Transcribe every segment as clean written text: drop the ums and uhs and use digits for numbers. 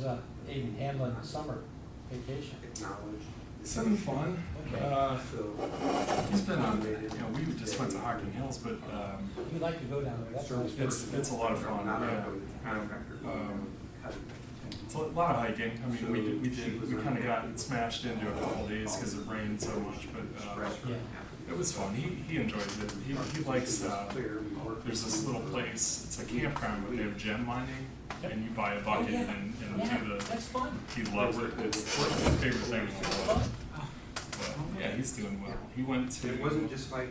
How's Aiden handling the summer vacation? It's been fun. Okay. He's been on, we just went to Hocking Hills, but You like to go down there, that's nice. it's a lot of fun, yeah. It's a lot of hiking. I mean, we kind of got smashed into a couple days because it rained so much, but Yeah. it was fun. He enjoys it. He likes, there's this little place, it's a campground, but they have gem mining, and you buy a bucket and do the, that's fun. he loves it. It's his favorite thing in the world. But yeah, he's doing well. He went to it wasn't just like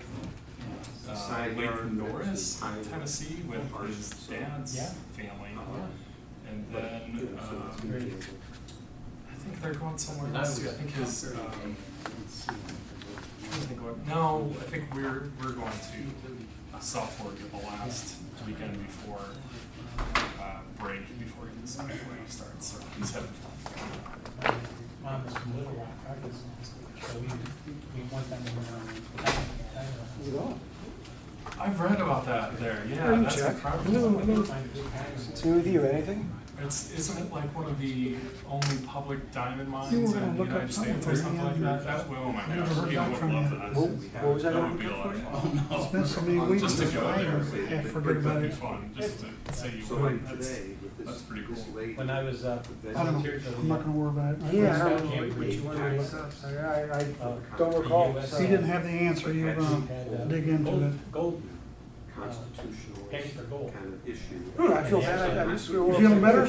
Lake Norris, Tennessee, with his dad's family, and then I think they're going somewhere else too. I think his I think we're going to South Fork the last weekend before break, before he starts. So he's having fun. Mom is from Little Rock, Arkansas, so we went down there. I've read about that there. Yeah, Hey, that's Jack. incredible. What's new with you? Anything? Isn't it like one of the only public diamond mines You were in gonna the look United up States or something like that? Oh my Never gosh, heard people back would from love you. that. What was that? That would be a lot of fun. It's been so many weeks. Just to go there. I forget about That'd be it. fun, just to say you So would. like today, with That's pretty cool. When I was I don't know. volunteer for I'm not the gonna worry about it. Yeah, I I don't don't know know what you wanted to look up. I don't the recall. US He didn't have the answer. You were gonna dig into it. gold constitutional penny for gold. kind of issue. I feel bad. You feeling better?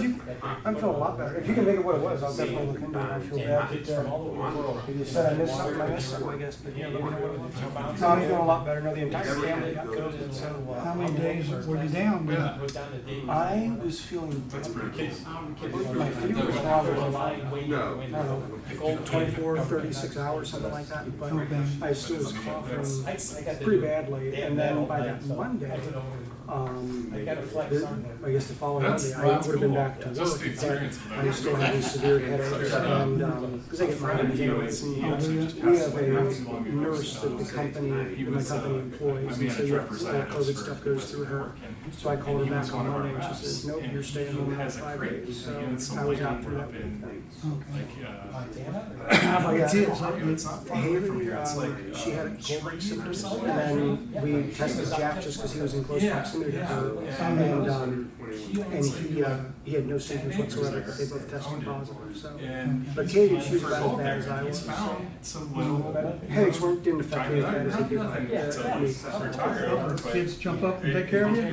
I'm feeling a lot better. If you can make it what it was, I'll definitely look into it. I feel bad. Kids from all over the world. You said I missed something. I missed something, I guess. But Yeah, let me know what you found. no, I'm feeling a lot better. No, the entire family got Goes COVID. into, So how many days were you down? Yeah. Goes down to days. I was feeling That's pretty Kids, cool. my fever was off. lying waiting to No. win. I don't know, 24, 36 hours, something like that. But I still was coughing pretty badly. And then by that Monday, I guess the following Monday, I would have been back to work, Just the but experience of I was still having severe headaches, and, because I get migraines, and we have a nurse that the company, my company employs, and so all COVID stuff goes through her. So I called her back on Monday, and she says, nope, you're staying home now 5 days, so I was out for that week. It's not far away from here. It's like She had a cold symptoms, and then we tested Jack just because he was in close proximity to her, and he had no symptoms whatsoever, but they both tested positive. So, but Katie, she was about as bad as I was. found some little Headaches didn't affect me as bad as they did me. kids jump up and take care of you? No,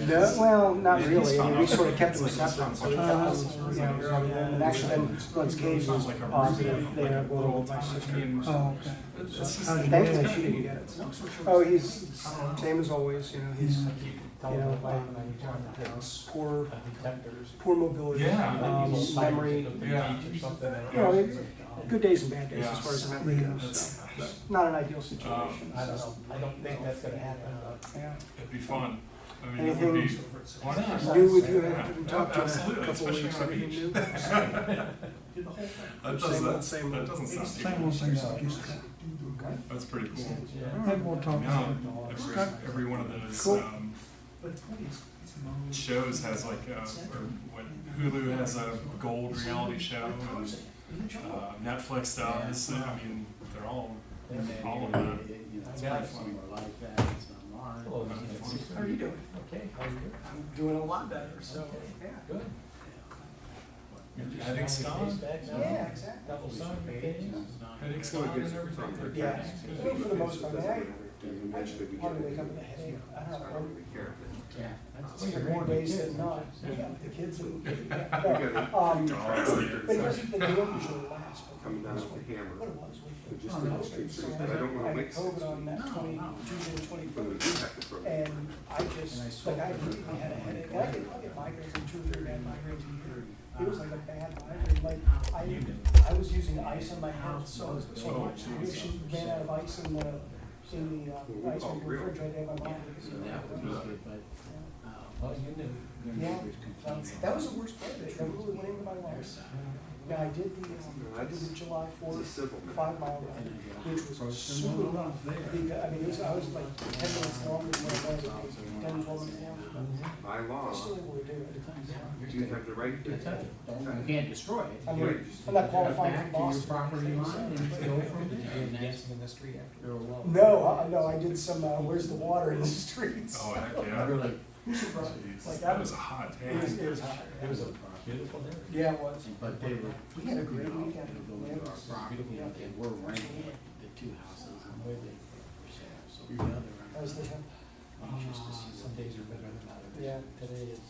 No, well, not really. I mean, we sort of kept them separate, so we kept them, and actually then once Katie was positive, they had one with my sister. Oh, okay. Thankfully, she didn't get it. Oh, he's same as always. He's poor mobility, memory. Yeah. Good days and bad days as far as memory goes. So, but not an ideal situation. I don't know. I don't think that's gonna happen. Yeah. It'd be fun. I mean, Anything it would be, why not? new with you? I haven't talked to you in a Absolutely, couple of especially weeks. on the Anything beach. new? That doesn't sound too bad. That's pretty cool. Maybe we'll talk. Every one of those Cool. shows has like or what Hulu has a gold reality show, and Netflix does. I mean, they're all of that. It's pretty fun. How are you doing? Okay, how are you? I'm doing a lot better. So yeah. Good. Headaches gone? Yeah, exactly. Double summer vacation. Headaches gone and everything? Yeah. Well, for the most part, I hardly wake up with a headache. I don't know. Yeah. I think more days than not. Yeah, with the kids and but here's the deal usually lasts. Coming down with the hammer. What it was. But just in the streets, So but I don't want I to had mix it. COVID on that Tuesday the When we 21st. do have to throw it. And I just, like, I immediately had a headache. And I'll get migraines, and 2 or 3 bad migraines a year. It was like a bad migraine. Like, I was using ice on my head so much. We actually ran out of ice in the ice in the refrigerator. My mom Well, you knew. yeah, that was the worst part of it. That really went into my lungs. Now, I did the July It's a 4th civil matter. 5-mile run, which was super rough. Because, I mean, I was like 10 minutes longer than what it was, 10, 12 minutes longer. By law, I'm still able to do it. you have the right to. You can't destroy it. I'm Right. not qualifying for Back to your Boston. property line and go from Did you there. do dancing in the street after? No, I did some, where's the water in the streets? Oh, heck, yeah. Really? Jeez, Like, that was a hot day. It was hot. It was a beautiful day. Yeah, it was. But they were. We had a great weekend. It'll go Yeah, it into our was property, beautiful. and we're renting the two houses and where they for sale, so the other. I was thinking, Anxious to see Some days are better than others. Yeah. Today is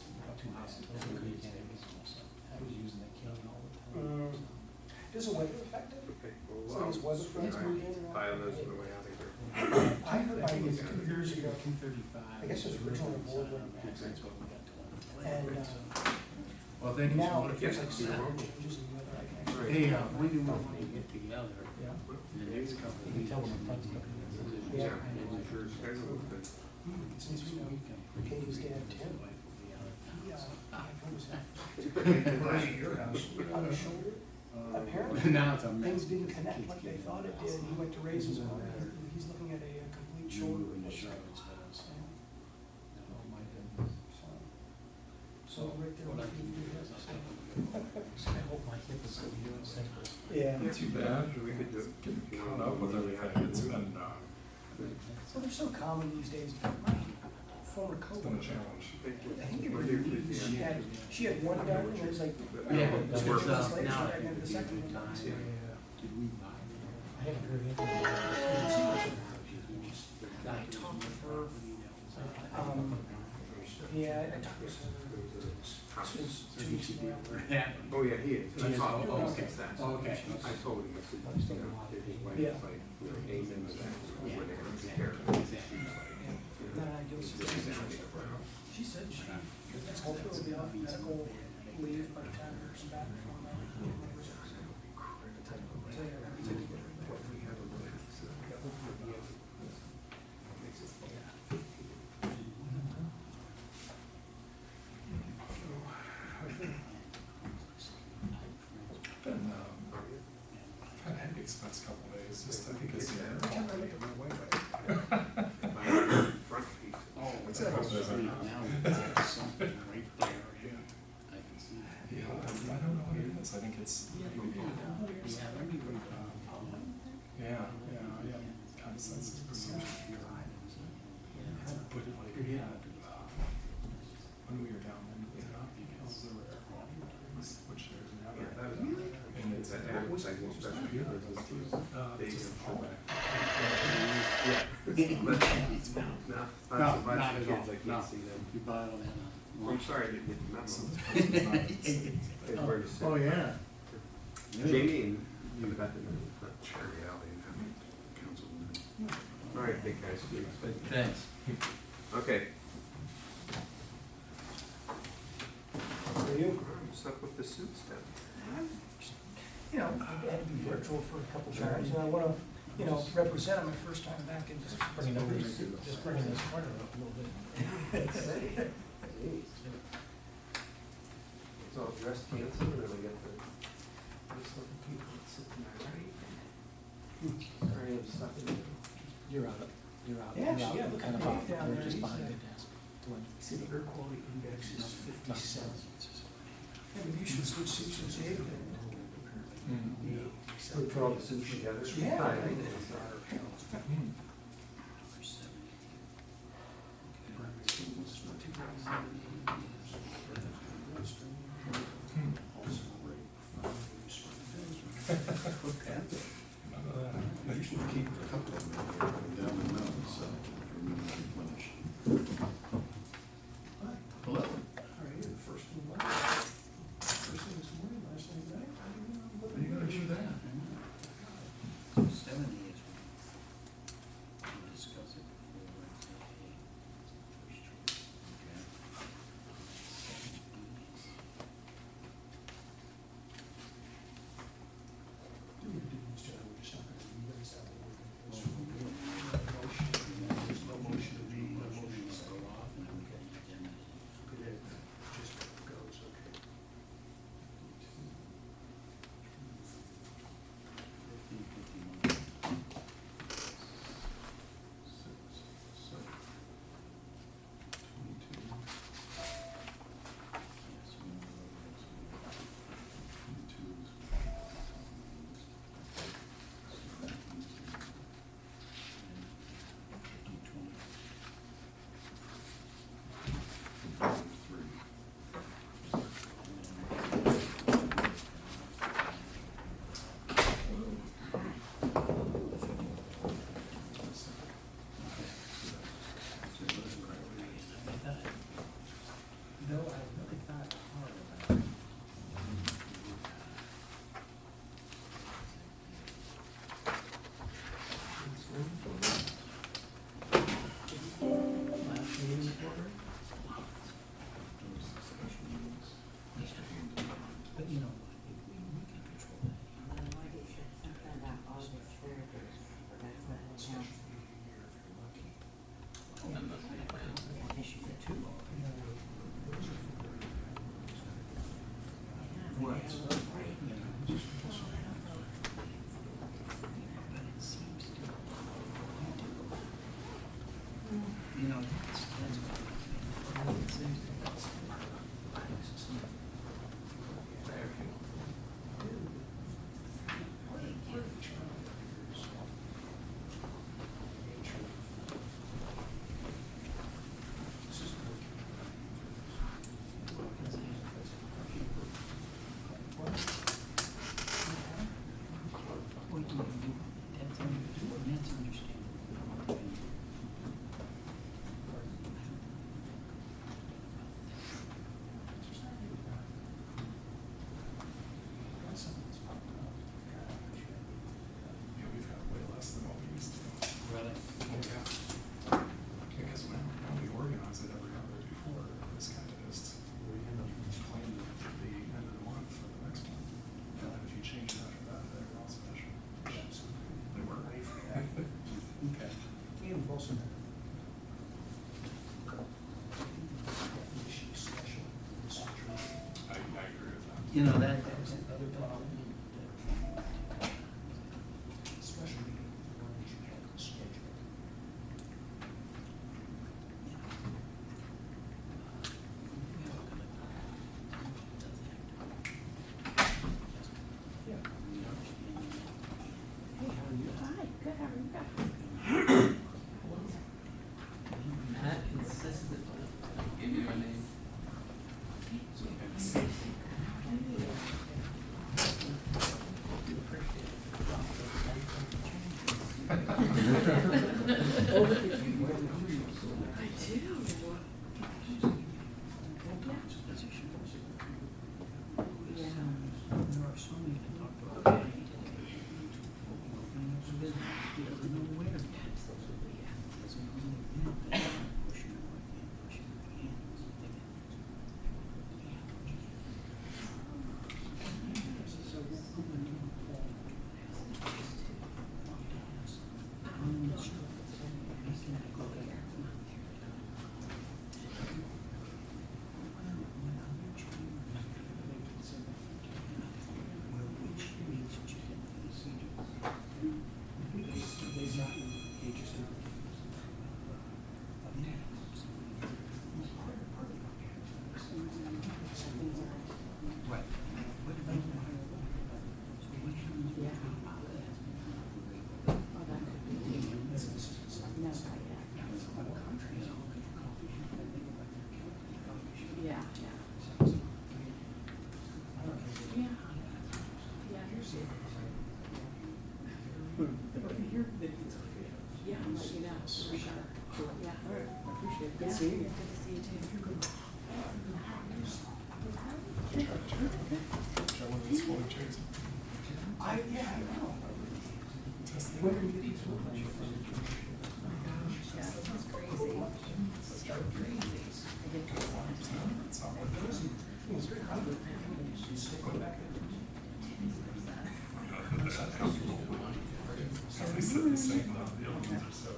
two houses, over the weekend it was also, I was using the cane all the time. does the weather affect it? Okay, So well, these weather friends move in and out? file those on the way out of here. I heard about it 2 years ago, 235. I guess it was originally a boardroom. That's what we got to. and Well, thank you so now much. it feels like Yes, you're sudden welcome. changes in weather. I can actually- Hey, when do we want to get together? Yeah. In the next couple You of can weeks. tell when the fun's coming in. Yeah, I'm sure it's scheduled, but Since we know Katie's dad, Tim, he, Right. on his shoulder, apparently, Now it's a things didn't connect like they thought it did. He went to raise his arm, he's looking at a complete shoulder. in the replacement. Charlottesville. Oh, my goodness. So right there, what he did. I hope my hip is gonna be simple. Yeah. Not too bad. we could do. Getting caught up with everything. It's been, Well, they're so common these days. My former it's been a coworker, challenge. I think it was, she had one done, and it was like, Yeah, two but months now later, she now had the second one. time. Did we buy? I haven't heard anything. I talked with her, yeah, I talked with her, since 2 weeks ago. Oh, yeah, he is. I talked to him Okay. since that. Okay. I told him, I said, you know, if his wife Yeah. is like, you know, aiming with that, when they have to care. Then I go see her. She said she, hopefully will be off medical leave by the time she's back from, Been, had a headaches the past couple days. Just, I think it's. Front feet. Oh, What's that? Now it's something right there. I can see that. Yeah, I don't know what it is. I think it's. Yeah, let me read that. Yeah, kind of sense of procedure. But like, yeah, when we were down in the houses over there, which there's another. Yeah, that was, And it's that was like one special year. They just can pull pull back. Yeah. But, no, No, not so much not the at all. kids, I No. can't see them. You buy all that. I'm sorry, I didn't get the So memo. this person's not- They were to say. Oh, yeah. Jamie and you got the memo, not Cherry Alley and Councilman. All right, big guys. Thanks. Okay. For you, What's up with the suits then? you know, I had to be virtual for a couple of hours, and I wanna, you know, represent my first time back and just Bringing over, just bringing this corner up a little bit. It's all dressed fancy, or we got the, this looking people that sit to my right. Sorry, I'm stuck in there. You're out, you're out. Yeah, you're out, yeah, look kind at of Dave off, down you're there, just he's, behind the uh, desk. Doing City air quality index is 57. Maybe you should switch seats with Dave then. We put all the suits together. Yeah. You should keep a couple of them down the nose, so remember to replenish. Hello. All right, the first one, first thing this morning, last thing at night. What are you gonna do that? 7 years. We'll discuss it before Wednesday. First choice. Okay. 7 years. There's no motion to be, no motion to go off, and then we got the agenda. Just goes, okay. Yeah, we've had way less than what we used to. Really? Oh, yeah. Because when we organized it every other before, it was kind of just, we end up playing the end of the month for the next one. And then if you change it after that, they're all special. They were. Okay. And also. I agree with that. You know, that, That's another problem. Especially the one that you have scheduled. Yeah. Hey, how are you? Hi, good, how are you guys? Matt insisted on give you a name. Good seeing you. Good to see you too. Try one of those folding chairs. I know. Test it. When are you getting to it? Yeah, that was crazy. So crazy. I get to It's not worth it. It's very hard to stick one back in. At least they're the same, though. The other ones are so.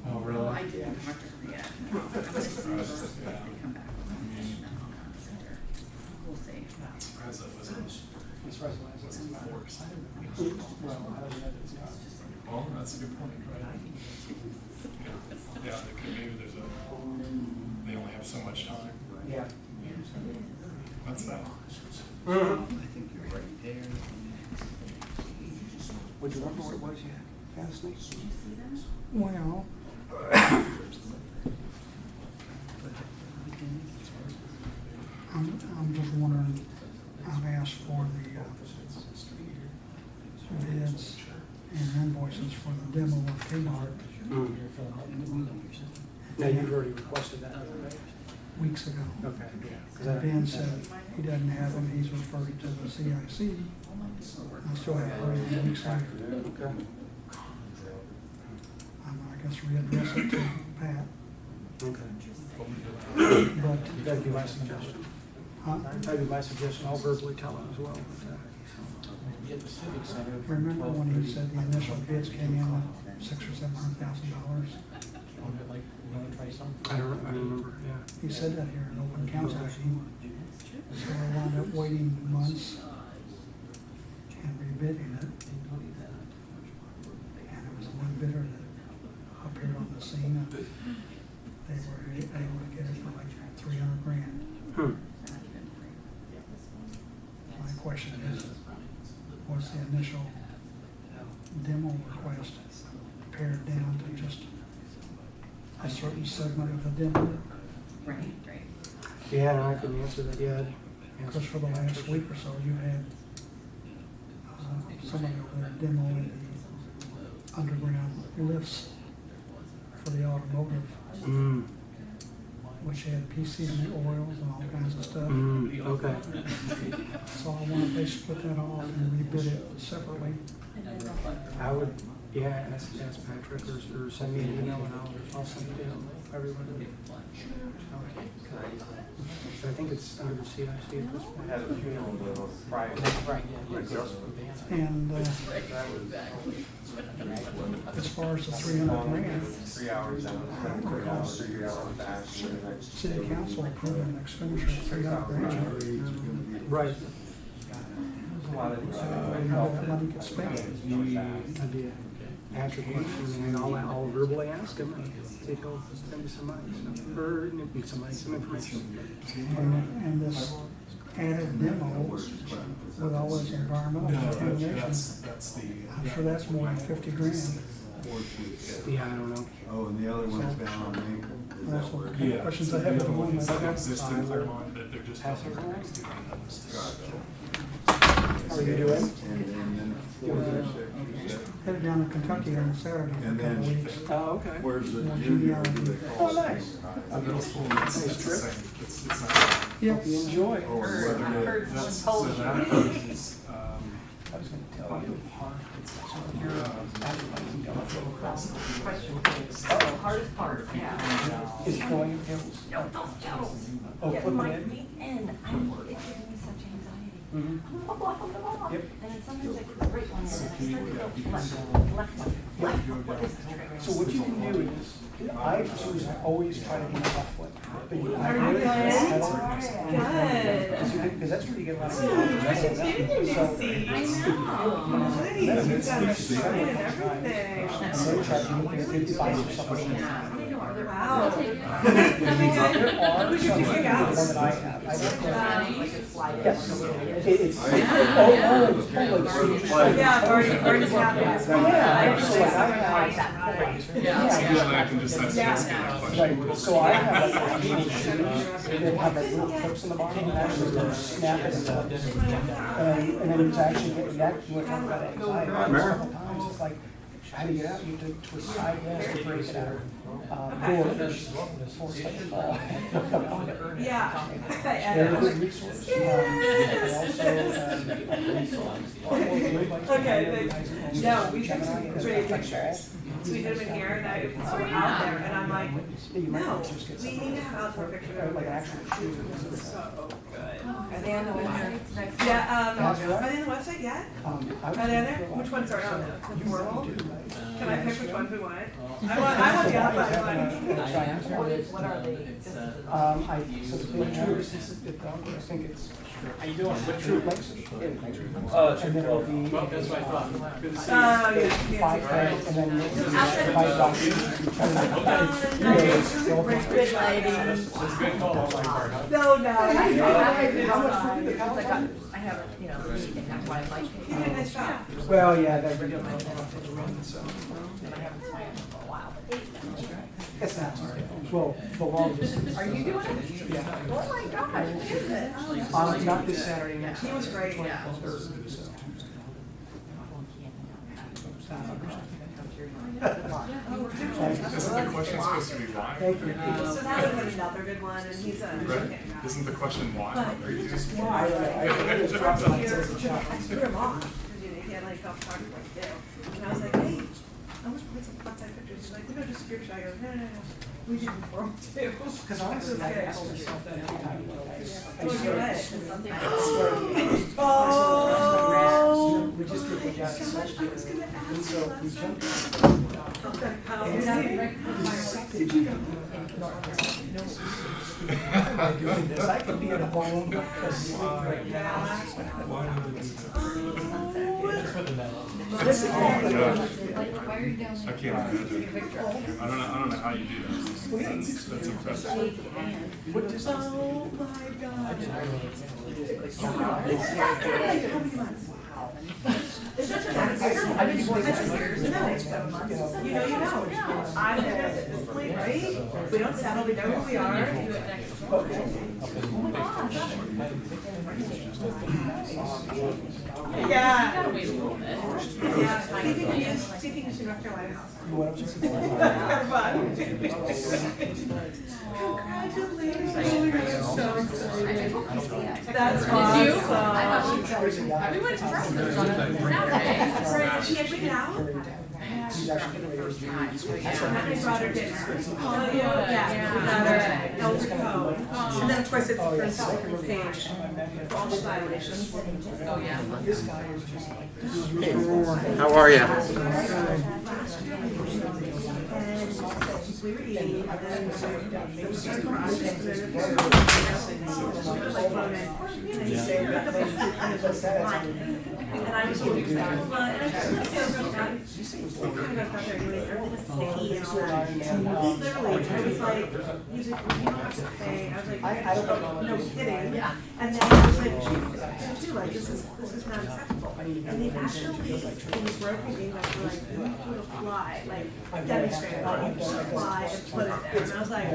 Oh, really? Well, I didn't talk to her yet. No, I'm just gonna come back with my mission on the center. We'll see. I'm surprised that wasn't forced. Well, how do you know it's not? Well, that's a good point, right? Yeah, maybe there's a, they only have so much time. Yeah. That's that. I think you're right there. Would you remember what it was you asked me? Did you see that? Well, I'm just wondering, I've asked for the bids and invoices for the demo of Kmart Now, you've already requested that, right? weeks ago. Okay, yeah. 'Cause And Ben said he doesn't have them, he's referred it to the CIC. I still haven't heard it weeks later. Okay. I guess readdress it to Pat, Okay. but, That'd be my suggestion. huh? That'd be my suggestion. I'll verbally tell him as well. Remember when he said the initial bids came in at $600,000 or $700,000? I remember, yeah. He said that here in open council meeting. So I wound up waiting months and rebidding it. And it was one bidder that they were able to get it for like $300,000. Hmm. My question is, was the initial demo request pared down to just a certain segment of the demo? Right, right. Yeah, no, I couldn't answer that yet. Because for the last week or so, you had somebody over there demoing the underground lifts for the automotive, Mm. which had PCM oils and all kinds of stuff. Mm. Okay. So I wonder if they split that off and rebid it separately. I would, yeah, ask Patrick or send me an email and I'll send it to him. Everyone. But I think it's under the CIC at this point. I had a funeral with a private. And as far as the $300,000, 3 hours down, 3 hours, 3 hours back. City Council approved an expenditure of $300,000. Right. There's a lot of. How that money gets spent. That'd be a Patrick question, and I'll verbally ask him and see if he'll send me some money, or some information. And this added demo with all this environmental contamination, That's the. I'm sure that's more than $50,000. Yeah, I don't know. Oh, and the other one's down on Maple. Is that That's where? what Yeah. questions I have at the moment. It's like exist in Claremont, but they're just. Pass it around. next to them. How are you doing? And then. Headed down to Kentucky on Saturday for a And couple then- weeks. Oh, okay. Where's the More junior? genealogy. Who they Oh, call? nice. Middle school, it's the trip. same. It's not. Yep. Hope you enjoy. Oh, where I heard That's, someone so told that you. is, I was going to tell you. So if you're advertising, don't throw across. Question, hardest part, yeah. Is it going? No, those jokes. Oh, Get put my them in? feet in. It's giving me such anxiety. Mhm. Yep. And then sometimes I click right one and then I start to go left one. What is the trick? So what you can do is, I choose to always try to be left foot. But you Are you good? Good. Because that's where you get a lot of. Oh, you should do your new seat. I know. Nice, you've got a shirt and everything. So try to do 55 or something. Wow. There are Who's your some, pick the out? one that I have. I don't know. Yes. It's, Yeah, I've already happened. Yeah, so like I have. Usually I can just ask Yeah. Jessica that question. Right, so I have like actual shoes that have like little clips in the bottom and actually just snap it and then it's actually getting that, you were talking about anxiety. A couple times, it's like, how do you get out? You have to twist sideways to break it out. Or there's force like a fall. Yeah. They're a good resource. And also, Okay, no, we took some pretty pictures. So we did them in here and I saw them out there and I'm like, no, we need to have outdoor pictures. like an actual shoe. So good. Are they on the website? Yeah, That's are right. they on the website yet? I was Are they on thinking there? for a while. Which ones are on the portal? You do, right? Can I pick which one we want? I want the outside one. What are they? So the big tours is, I think it's. How you doing? What true links? And then it'll be. Oh, yeah. 5 and then Good lady. No, no. I haven't, you know, the meeting, that's why I like it. You did a nice job. Well, yeah, that'd be good. So. And I haven't swam for a while, but It's not, well, the longest. are you doing it? Yeah. Oh my gosh, what is it? Not this Saturday, next. He was great, yeah. Isn't the question supposed to be why? Thank you. So that would have been another good one, and he's a. Right? Isn't the question why? But- Are you just? I just dropped my kids in the shop. I threw him off, because he had like self-talk like you do. And I was like, hey, I wish we had some fun side pictures. He's like, we don't just group shot. I go, no, we do before too. Because honestly, I asked myself that every time. Oh, you're right. Something Oh. We just did the guys. So much I was gonna ask And so you we last jumped. time. And did you go? Doing this, I could be at home asleep right now. Oh, for the medal. That's Oh my okay. gosh. Why are you down I there? can't imagine. I don't know how you do that. That's impressive. Oh my God. It's not just that, I've been doing this for years, no, you know, I've been at this point, right? We don't settle, we know who we are. Yeah. Gotta wait a little bit. Yeah, see if you can use North Carolina house. Congratulations, we're so excited. That's awesome. Did you? Everyone expressed this on Saturday. She had written out? He's actually For the first time, so My yeah. daughter did. Oh, yeah, elder code. And then, of course, it's for page, for all the violations. Oh, yeah. How are you? We were eating, and then we started crying, and then and I was doing that. And I just felt so bad. I got there anyways, everything was sticky and all that. Literally, I was like, you don't have to pay. I was like, no kidding. And then I was like, too, like, this is not acceptable. And they actually, in the broken game, like, were like, you put a fly, like, demonstrated, like, you put a fly and put it there. And I was like,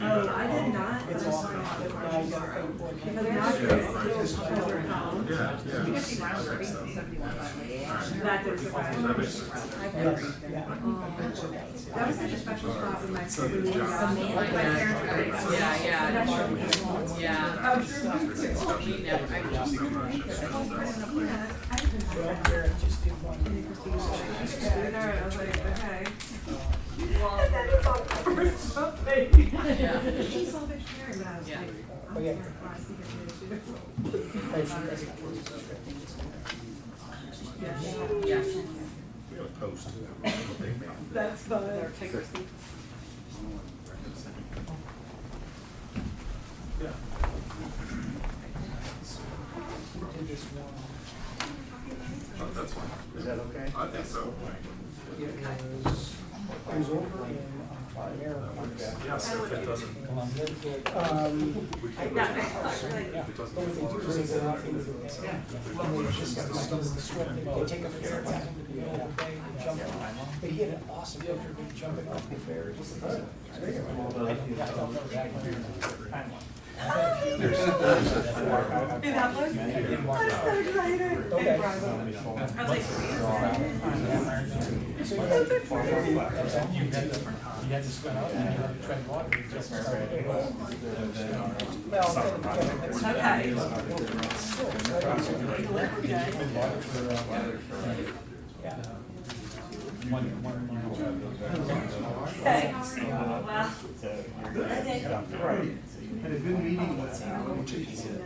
oh, I did not, but I'm sorry, because now it's because we're home. That did surprise me. That was such a special spot with my parents. Yeah. Oh, true. We never, I just. I was like, okay. Well, And then it's all over something. yeah. She's all vegetarian, but I was Yeah. like, I'm surprised to get rid of Yeah. We got a post. That's fun. Oh, that's fine. Is that okay? I think so. I was over in America. Yes, if it doesn't. But what they do is they go out into the and they just got like into the swim, they take a fair back into the middle of the bay and jump on. But he had an awesome picture of him jumping off the fair. It was great. In that one? I'm so excited. Okay. I was like, You had to swim out and you had to tread water. You just started. okay. Well, Had a good meeting with It's interesting.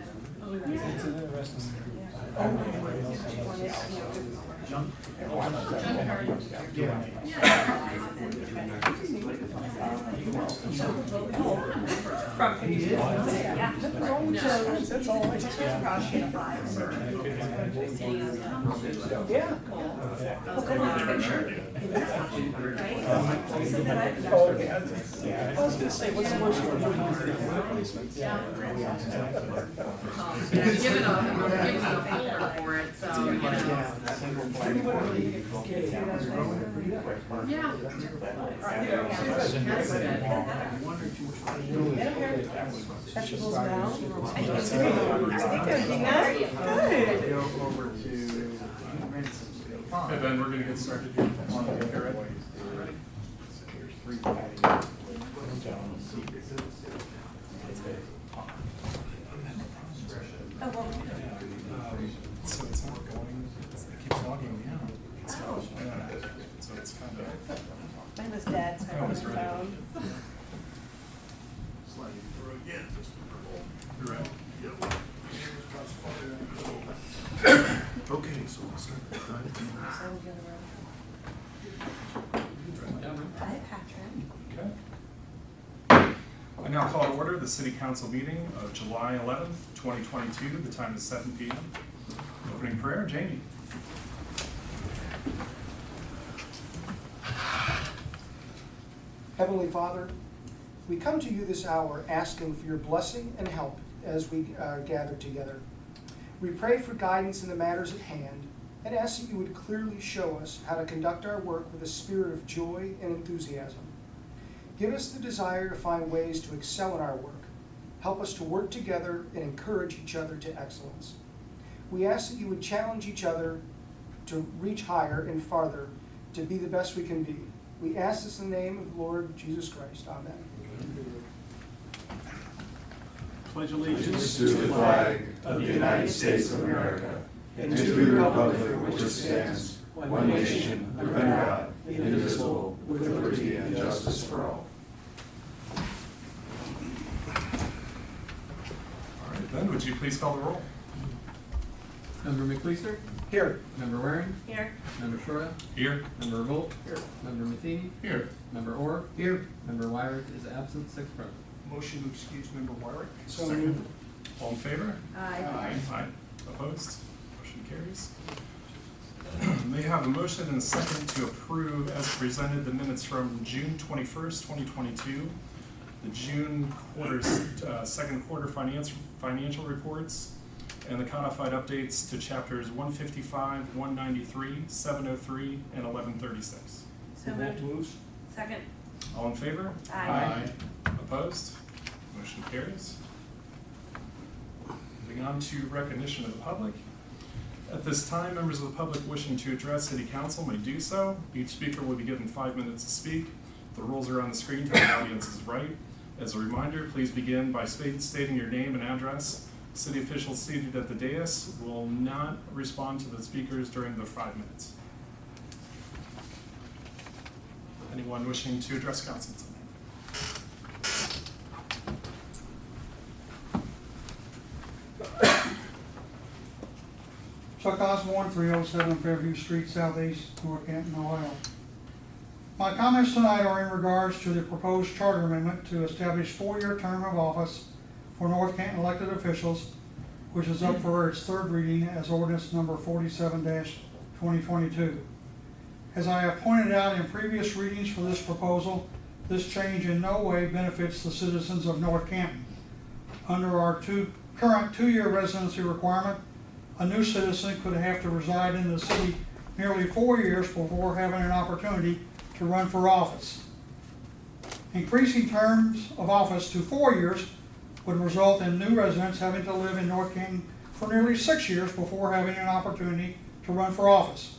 I was gonna say, what's the worst you can do? Given a folder for it, so, you know. Yeah. vegetables now. I think they're doing that. Good. Go over to. Hey Ben, we're gonna get started here. Okay, ready? Here's 3 patties. Oh, well. So it's not going, it keeps logging me out. So, yeah, so it's kind of. Mine was dead, so I wasn't found. sliding through again, just a purple. You're right. Okay, so we'll start with Hi, Patrick. Okay. I now call to order the City Council meeting of July 11th, 2022. The time is 7 p.m. Opening prayer, Jamie. Heavenly Father, we come to you this hour asking for your blessing and help as we gather together. We pray for guidance in the matters at hand and ask that you would clearly show us how to conduct our work with a spirit of joy and enthusiasm. Give us the desire to find ways to excel in our work. Help us to work together and encourage each other to excellence. We ask that you would challenge each other to reach higher and farther, to be the best we can be. We ask this in the name of the Lord Jesus Christ. Amen. Pledge allegiance To the flag of the United States of America and to the republic for which it stands, one nation, under God, indivisible, with liberty and justice for all. All right, then, would you please call the roll? Member McLeaser? Here. Member Waring? Here. Member Shora? Here. Member Revolt? Here. Member Matheny? Here. Member Orr? Here. Member Weyrick is absent, 6 present. Motion to excuse member Weyrick. So Second. moved. All in favor? Aye. Aye. Opposed? Motion carries. May I have a motion and a second to approve as presented the minutes from June 21st, 2022, the June second quarter financial reports, and the codified updates to chapters 155, 193, 703, and 1136. So moved. Second. All in favor? Aye. Opposed? Motion carries. Moving on to recognition of the public. At this time, members of the public wishing to address City Council may do so. Each speaker will be given 5 minutes to speak. The rules are on the screen to the audience's right. As a reminder, please begin by stating your name and address. City officials seated at the dais will not respond to the speakers during their 5 minutes. Anyone wishing to address council tonight? Chuck Osborne, 307 Fairview Street, Southeast, North Canton, Ohio. My comments tonight are in regards to the proposed charter amendment to establish 4-year term of office for North Canton elected officials, which is up for its 3rd reading as ordinance number 47-2022. As I have pointed out in previous readings for this proposal, this change in no way benefits the citizens of North Canton. Under our current 2-year residency requirement, a new citizen could have to reside in the city nearly 4 years before having an opportunity to run for office. Increasing terms of office to 4 years would result in new residents having to live in North Canton for nearly 6 years before having an opportunity to run for office.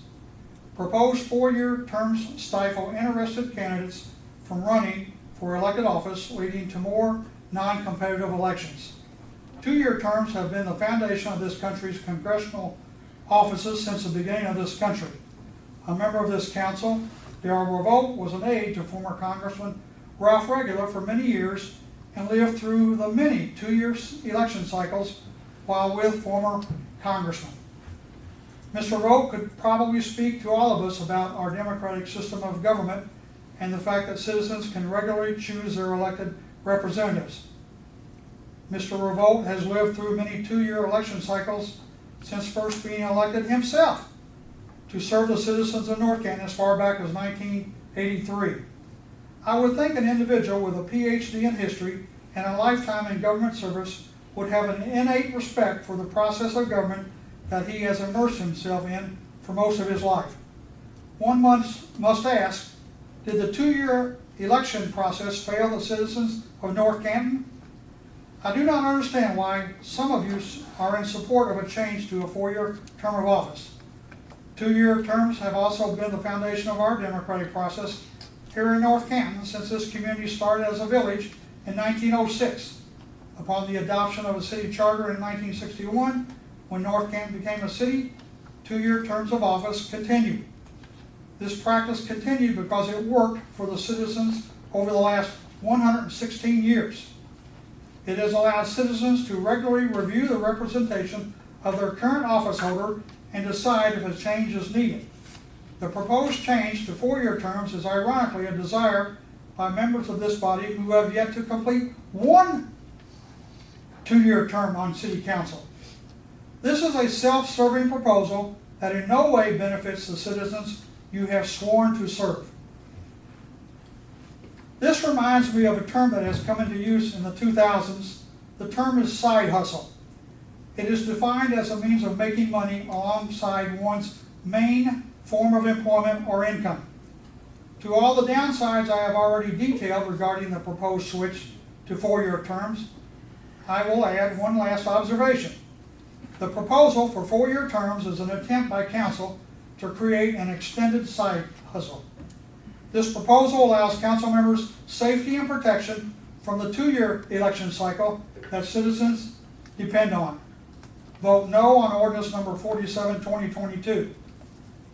Proposed 4-year terms stifle interested candidates from running for elected office, leading to more non-competitive elections. 2-year terms have been the foundation of this country's congressional offices since the beginning of this country. A member of this council, Darrell Revolt, was an aide to former Congressman Ralph Regular for many years and lived through the many 2-year election cycles while with former congressmen. Mr. Revolt could probably speak to all of us about our democratic system of government and the fact that citizens can regularly choose their elected representatives. Mr. Revolt has lived through many 2-year election cycles since first being elected himself to serve the citizens of North Canton as far back as 1983. I would think an individual with a PhD in history and a lifetime in government service would have an innate respect for the process of government that he has immersed himself in for most of his life. One must ask, did the 2-year election process fail the citizens of North Canton? I do not understand why some of you are in support of a change to a 4-year term of office. 2-year terms have also been the foundation of our democratic process here in North Canton since this community started as a village in 1906. Upon the adoption of a city charter in 1961, when North Canton became a city, 2-year terms of office continued. This practice continued because it worked for the citizens over the last 116 years. It has allowed citizens to regularly review the representation of their current office holder and decide if a change is needed. The proposed change to 4-year terms is ironically a desire by members of this body who have yet to complete one 2-year term on City Council. This is a self-serving proposal that in no way benefits the citizens you have sworn to serve. This reminds me of a term that has come into use in the 2000s. The term is side hustle. It is defined as a means of making money alongside one's main form of employment or income. To all the downsides I have already detailed regarding the proposed switch to 4-year terms, I will add one last observation. The proposal for 4-year terms is an attempt by council to create an extended side hustle. This proposal allows council members safety and protection from the 2-year election cycle that citizens depend on. Vote no on ordinance number 47, 2022.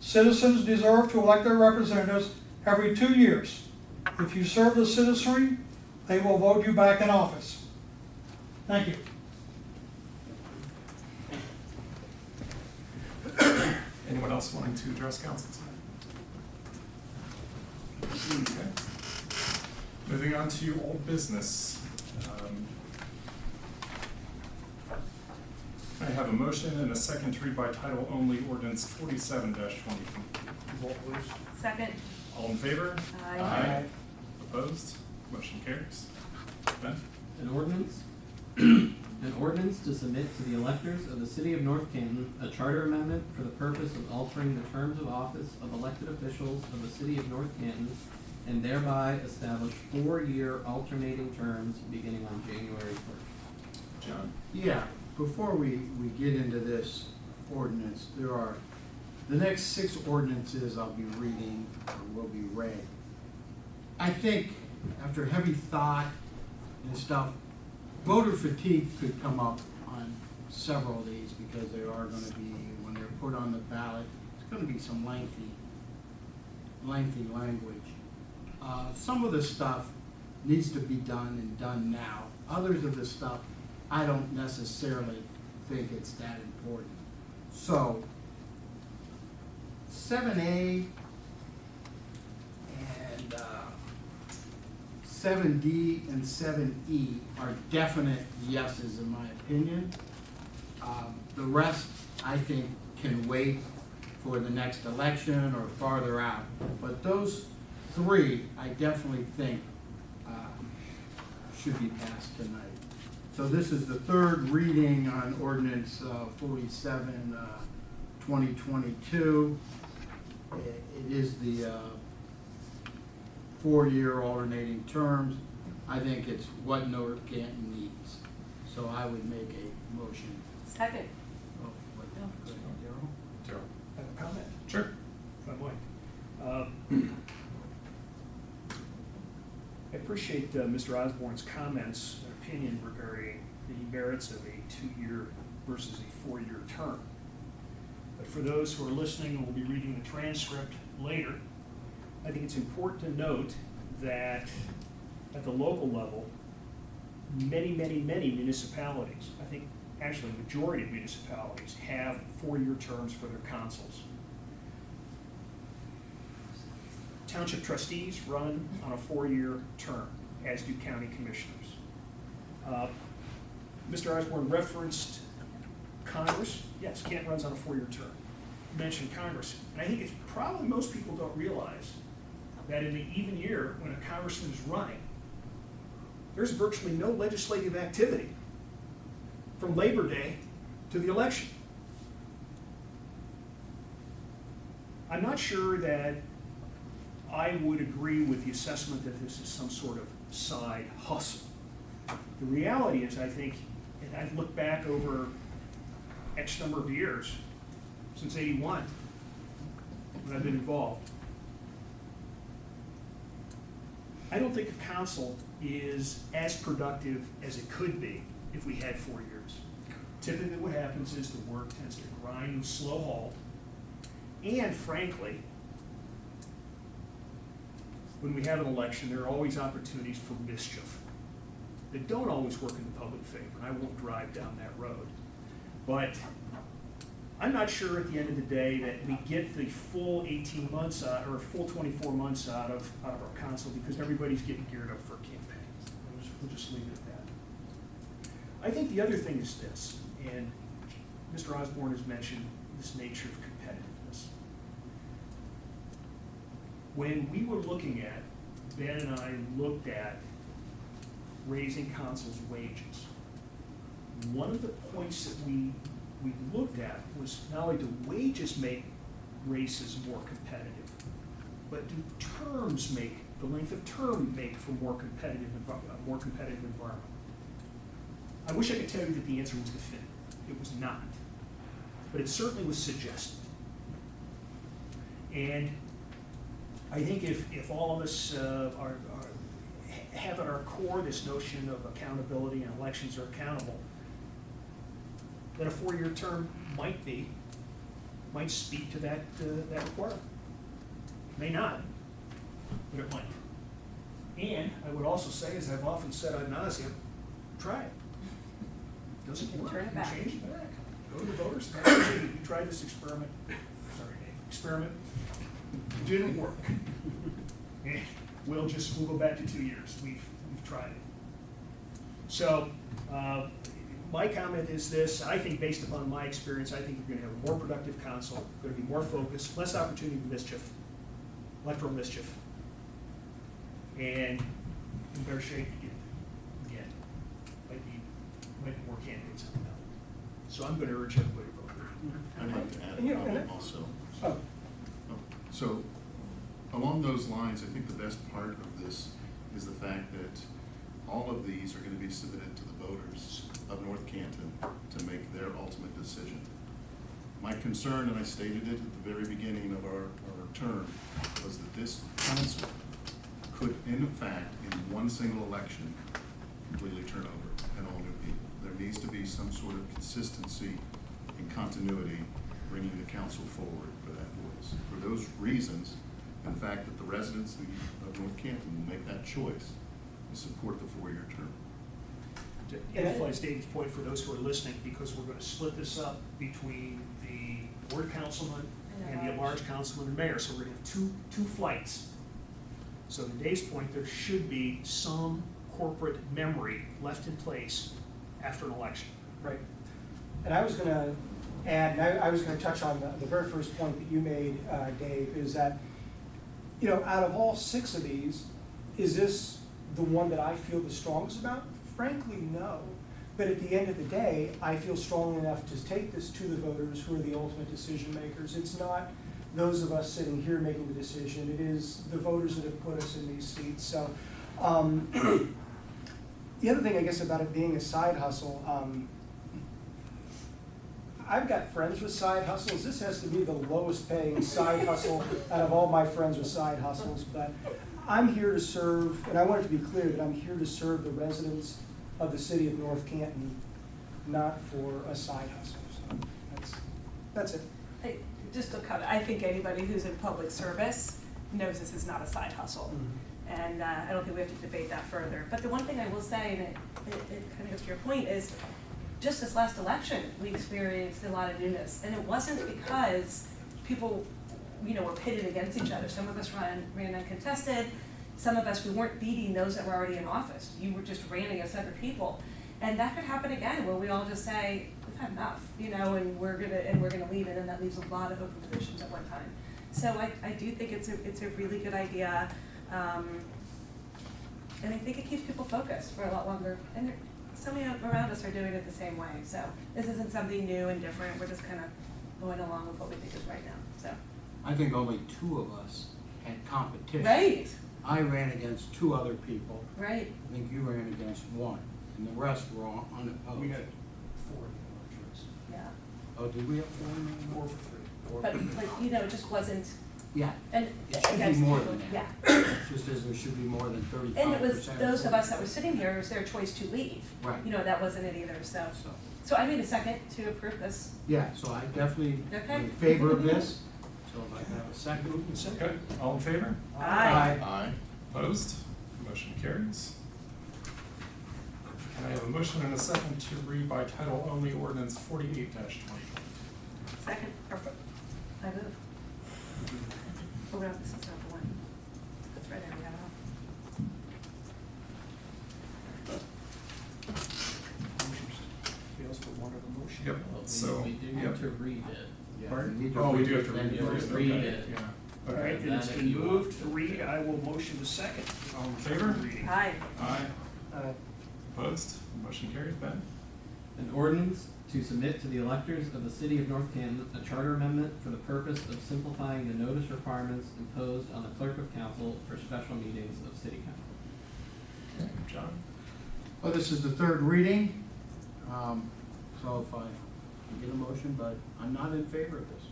Citizens deserve to elect their representatives every 2 years. If you serve the citizenry, they will vote you back in office. Thank you. Anyone else wanting to address council tonight? Okay. Moving on to old business. I have a motion and a second to read by title only ordinance 47-2022. Second. All in favor? Aye. Opposed? Motion carries. Ben? An ordinance? An ordinance to submit to the electors of the city of North Canton a charter amendment for the purpose of altering the terms of office of elected officials of the city of North Canton and thereby establish 4-year alternating terms beginning on January 1st. John? Yeah, before we get into this ordinance, there are, the next 6 ordinances I'll be reading or will be read. I think after heavy thought and stuff, voter fatigue could come up on several of these because they are going to be, when they're put on the ballot, it's going to be some lengthy language. Some of the stuff needs to be done and done now. Others of the stuff, I don't necessarily think it's that important. So, 7A and 7D and 7E are definite yeses in my opinion. The rest, I think, can wait for the next election or farther out. But those 3, I definitely think should be passed tonight. So this is the 3rd reading on ordinance 47, 2022. It is the 4-year alternating terms. I think it's what North Canton needs. So I would make a motion. Second. Oh, what, go ahead, Darryl. Darryl? I have a comment, Sure. if I might. I appreciate Mr. Osborne's comments and opinion regarding the merits of a 2-year versus a 4-year term. But for those who are listening and will be reading the transcript later, I think it's important to note that at the local level, many municipalities, I think actually the majority of municipalities, have 4-year terms for their councils. Township trustees run on a 4-year term, as do county commissioners. Mr. Osborne referenced Congress. Yes, Canton runs on a 4-year term. Mentioned Congress. And I think it's probably most people don't realize that in the even year when a congressman is running, there's virtually no legislative activity from Labor Day to the election. I'm not sure that I would agree with the assessment that this is some sort of side hustle. The reality is, I think, and I've looked back over X number of years, since '81, when I've been involved, I don't think a council is as productive as it could be if we had 4 years. Typically what happens is the work tends to grind and slow halt, and frankly, when we have an election, there are always opportunities for mischief that don't always work in the public favor, and I won't drive down that road. But I'm not sure at the end of the day that we get the full 18 months out, or full 24 months out of our council, because everybody's getting geared up for a campaign. We'll just leave it at that. I think the other thing is this, and Mr. Osborne has mentioned this nature of competitiveness. When we were looking at Ben and I looked at raising council's wages. One of the points that we looked at was not only do wages make races more competitive, but do terms make, the length of term make for a more competitive environment? I wish I could tell you that the answer was definitive. It was not. But it certainly was suggested. And I think if all of us have at our core this notion of accountability and elections are accountable, then a 4-year term might speak to that requirement. May not, but it might. And I would also say, as I've often said ad nauseum, try it. Doesn't work, Turn it you back. change it back. Go to the voters, and say, hey, you tried this experiment. Sorry, Dave, experiment. It didn't work. And we'll go back to 2 years. We've tried it. So my comment is this: I think, based upon my experience, I think you're going to have a more productive council, going to be more focused, less opportunity for mischief, electoral mischief, and in better shape to get again. Might be more candidates on the ballot. So I'm going to urge everybody to vote. I'd like to add a comment also. Oh. So, along those lines, I think the best part of this is the fact that all of these are going to be submitted to the voters of North Canton to make their ultimate decision. My concern, and I stated it at the very beginning of our term, was that this council could, in fact, in one single election, completely turn over and all new people. There needs to be some sort of consistency and continuity bringing the council forward for that voice. For those reasons, and the fact that the residents of North Canton will make that choice to support the 4-year term. To emphasize David's point for those who are listening, because we're going to split this up between the ward councilman and the at-large councilman and mayor. So we're going to have two flights. So to Dave's point, there should be some corporate memory left in place after an election. Right. And I was going to add, and I was going to touch on the very first point that you made, Dave, is that, you know, out of all 6 of these, is this the one that I feel the strongest about? Frankly, no. But at the end of the day, I feel strongly enough to take this to the voters who are the ultimate decision makers. It's not those of us sitting here making the decision. It is the voters that have put us in these seats. So the other thing, I guess, about it being a side hustle, I've got friends with side hustles. This has to be the lowest paying side hustle out of all my friends with side hustles. But I'm here to serve, and I want it to be clear that I'm here to serve the residents of the city of North Canton, not for a side hustle. So that's it. Just to cut, I think anybody who's in public service knows this is not a side hustle. Mm-hmm. And I don't think we have to debate that further. But the one thing I will say, and it kind of goes to your point, is just this last election, we experienced a lot of newness. And it wasn't because people, you know, were pitted against each other. Some of us ran uncontested. Some of us, we weren't beating those that were already in office. You were just ran against other people. And that could happen again, where we all just say, we've had enough, you know, and we're gonna leave it, and that leaves a lot of open positions at one time. So I do think it's a really good idea. And I think it keeps people focused for a lot longer. And so many around us are doing it the same way. So this isn't something new and different. We're just kind of going along with what we think is right now. So I think only 2 of us had competition. right. I ran against 2 other people. Right. I think you ran against 1, and the rest were all unopposed. We had 4 in the elections. Yeah. Oh, did we have 4? 4 for 3. But like, you know, it just wasn't. Yeah. And It should be against more people, than that. yeah. Just as there should be more than 35%. And it was those of us that were sitting here, it was their choice to leave. Right. You know, that wasn't it either. So I made a second to approve this. Yeah, so I definitely Okay. am in favor of this. So if I can have a second. Okay, all in favor? Aye. Aye. Opposed? Motion carries. Can I have a motion and a second to read by title only ordinance 48-2020? Second. I move. Oh, no, this is not the one. That's right, I got it Motion fails for one of the motion. Yep. Well, So, we do yep. need to read it. Yeah, Pardon? we need to Oh, we read do have it, to then read you it. just read Okay. it. Yeah. All Okay. right, then it's if been you want moved to read, I will motion to second. All in favor? Reading. Aye. Aye. Opposed? Motion carries. Ben? An ordinance to submit to the electors of the city of North Canton a charter amendment for the purpose of simplifying the notice requirements imposed on the clerk of council for special meetings of city council. Okay. John? Well, this is the third reading, so if I get a motion, but I'm not in favor of this.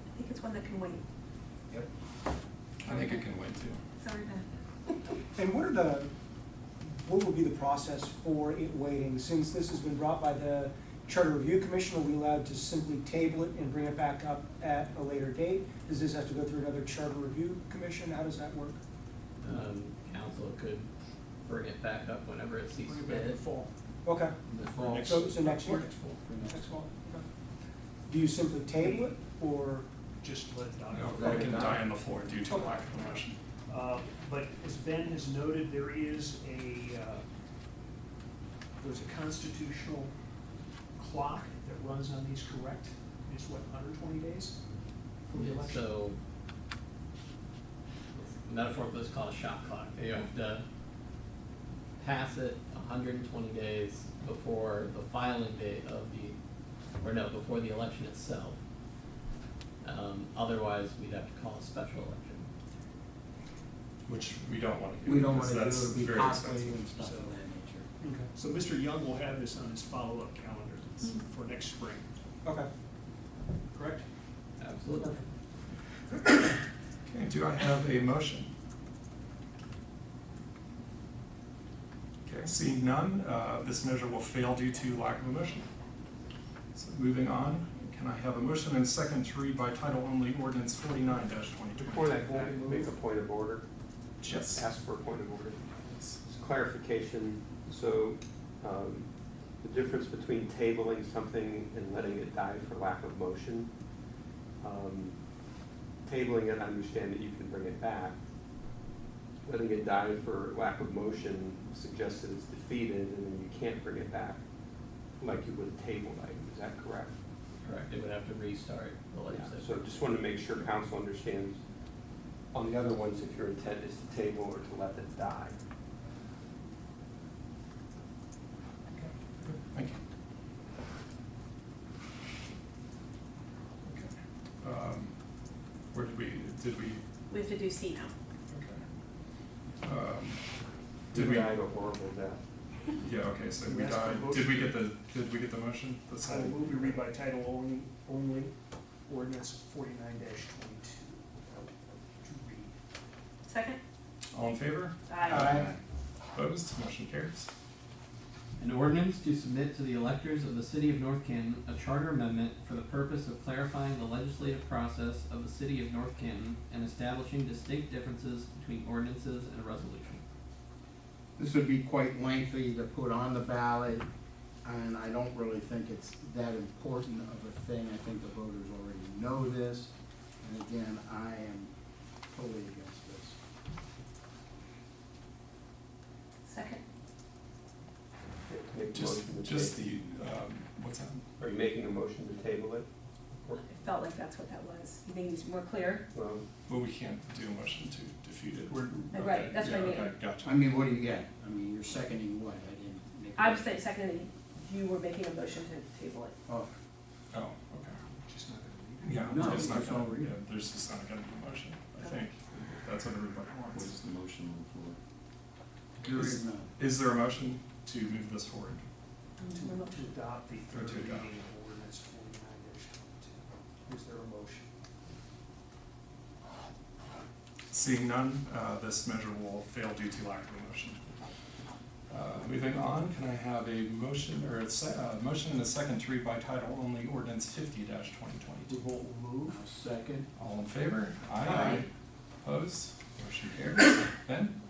I think it's one that can wait. Yep. I think it can wait too. Sorry, Ben. And what will be the process for it waiting? Since this has been brought by the Charter Review Commission, are we allowed to simply table it and bring it back up at a later date? Does this have to go through another Charter Review Commission? How does that work? Council could bring it back up whenever it sees Bring it back in fit. the fall. Okay, This fall. Next- so next year? Next fall. Next fall, okay. Do you simply table it, or? Just let it die. No, it can die on the floor due to lack of a motion. But as Ben has noted, there's a constitutional clock that runs on these, correct? It's what, 120 days for the election? So, metaphorically, it's called a shot clock. You have to pass it 120 days before the filing date of before the election itself. Otherwise, we'd have to call a special election. Which we don't want to do. We don't want because to do that's it, it'd be very costly expensive. and stuff So- of that nature. Okay. So Mr. Young will have this on his follow-up calendar for next spring, Okay. correct? Absolutely. Okay, do I have a motion? Okay, seeing none, this measure will fail due to lack of a motion. So moving on, can I have a motion and a second to read by title only ordinance 49-2020? Before that, can I make a point of order? Yes. Ask for a point of order. It's clarification. So the difference between tabling something and letting it die for lack of motion. Tabling it, I understand that you can bring it back. Letting it die for lack of motion suggests that it's defeated and then you can't bring it back like you would a tabled item. Is that correct? Correct. It would have to restart the Yeah, legislature. so just want to make sure council understands on the other ones if your intent is to table or to let it die. Thank you. Okay. Where did we, We have to do C now. okay. Did we, died a horrible death. yeah, okay, so we Yes, for died, motion. did we get the motion? The I will second? move to read by title only ordinance 49-22. To read. Second? All in favor? Aye. Opposed? Motion carries. An ordinance to submit to the electors of the city of North Canton a charter amendment for the purpose of clarifying the legislative process of the city of North Canton and establishing distinct differences between ordinances and resolution. This would be quite lengthy to put on the ballot, and I don't really think it's that important of a thing. I think the voters already know this, and again, I am totally against this. Second? Make a Just motion to the, table. what's that? Are you making a motion to table it? It felt like that's what that was. You think it's more clear? Well, Well, we can't do a motion to defeat it. We're, Right, okay, that's what I yeah, mean. okay, gotcha. I mean, what do you get? I mean, you're seconding what? I didn't make. I was saying seconding, you were making a motion to table it. Oh, Oh, okay. Just not gonna read it. Yeah, No, it's not it's gonna, all read. yeah, there's just not gonna be a motion, I think. That's what everybody What wants. is the motion on the floor? there is none. Is there a motion to move this forward? To adopt the Or third to adopt. reading of ordinance 49-22. Is there a motion? Seeing none, this measure will fail due to lack of a motion. Moving on, can I have a motion or a motion and a second to read by title only ordinance 50-2022? Revolt will move. I'll second. All in favor? Aye. Opposed? Motion carries. Ben?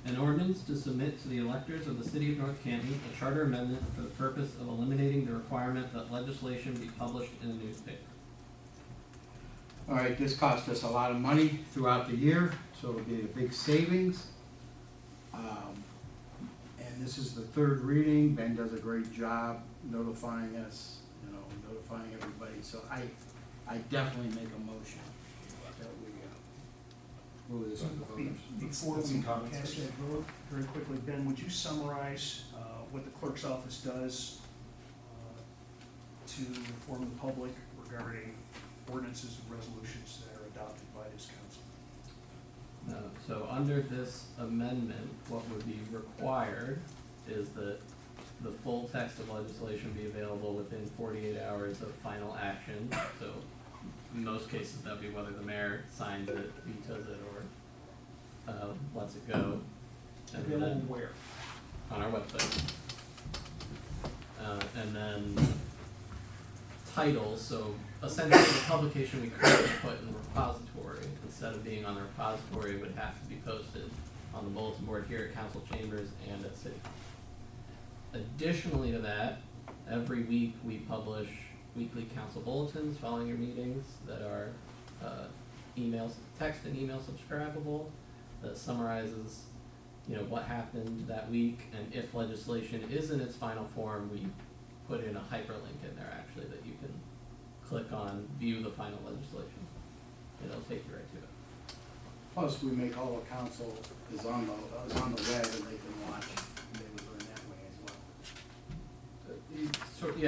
An ordinance to submit to the electors of the city of North Canton a charter amendment for the purpose of eliminating the requirement that legislation be published in a newspaper. All right, this cost us a lot of money throughout the year, so it'll be a big savings. And this is the third reading. Ben does a great job notifying us, notifying everybody. So I definitely make a motion to move this to the voters. Before Let's we some comments cast first. that vote, very quickly, Ben, would you summarize what the clerk's office does to inform the public regarding ordinances and resolutions that are adopted by this council? So under this amendment, what would be required is that the full text of legislation be available within 48 hours of final action. So in most cases, that'd be whether the mayor signs it, vetoes it, or lets it go. And Available then where? on our website. And then titles, so essentially the publication we currently put in the repository, instead of being on the repository, would have to be posted on the bulletin board here at council chambers and at city. Additionally to that, every week we publish weekly council bulletins following your meetings that are emails, text and email subscribable, that summarizes, you know, what happened that week, and if legislation is in its final form, we put in a hyperlink in there actually that you can click on, view the final legislation. It'll take you right to it. Plus, we make all the council is on the web and they can watch, and they would learn that way as well.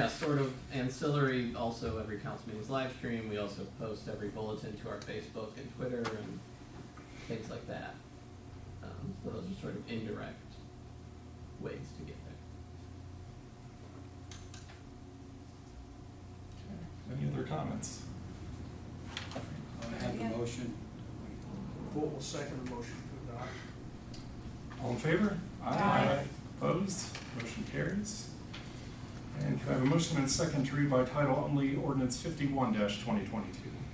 Sort of ancillary, also every council meeting's live stream, we also post every bulletin to our Facebook and Twitter and things like that. So those are sort of indirect ways to get there. Okay. Any other comments? I have the motion. Vote will second the motion to adopt. All in favor? Aye. Opposed? Motion carries. And can I have a motion and a second to read by title only ordinance 51-2022?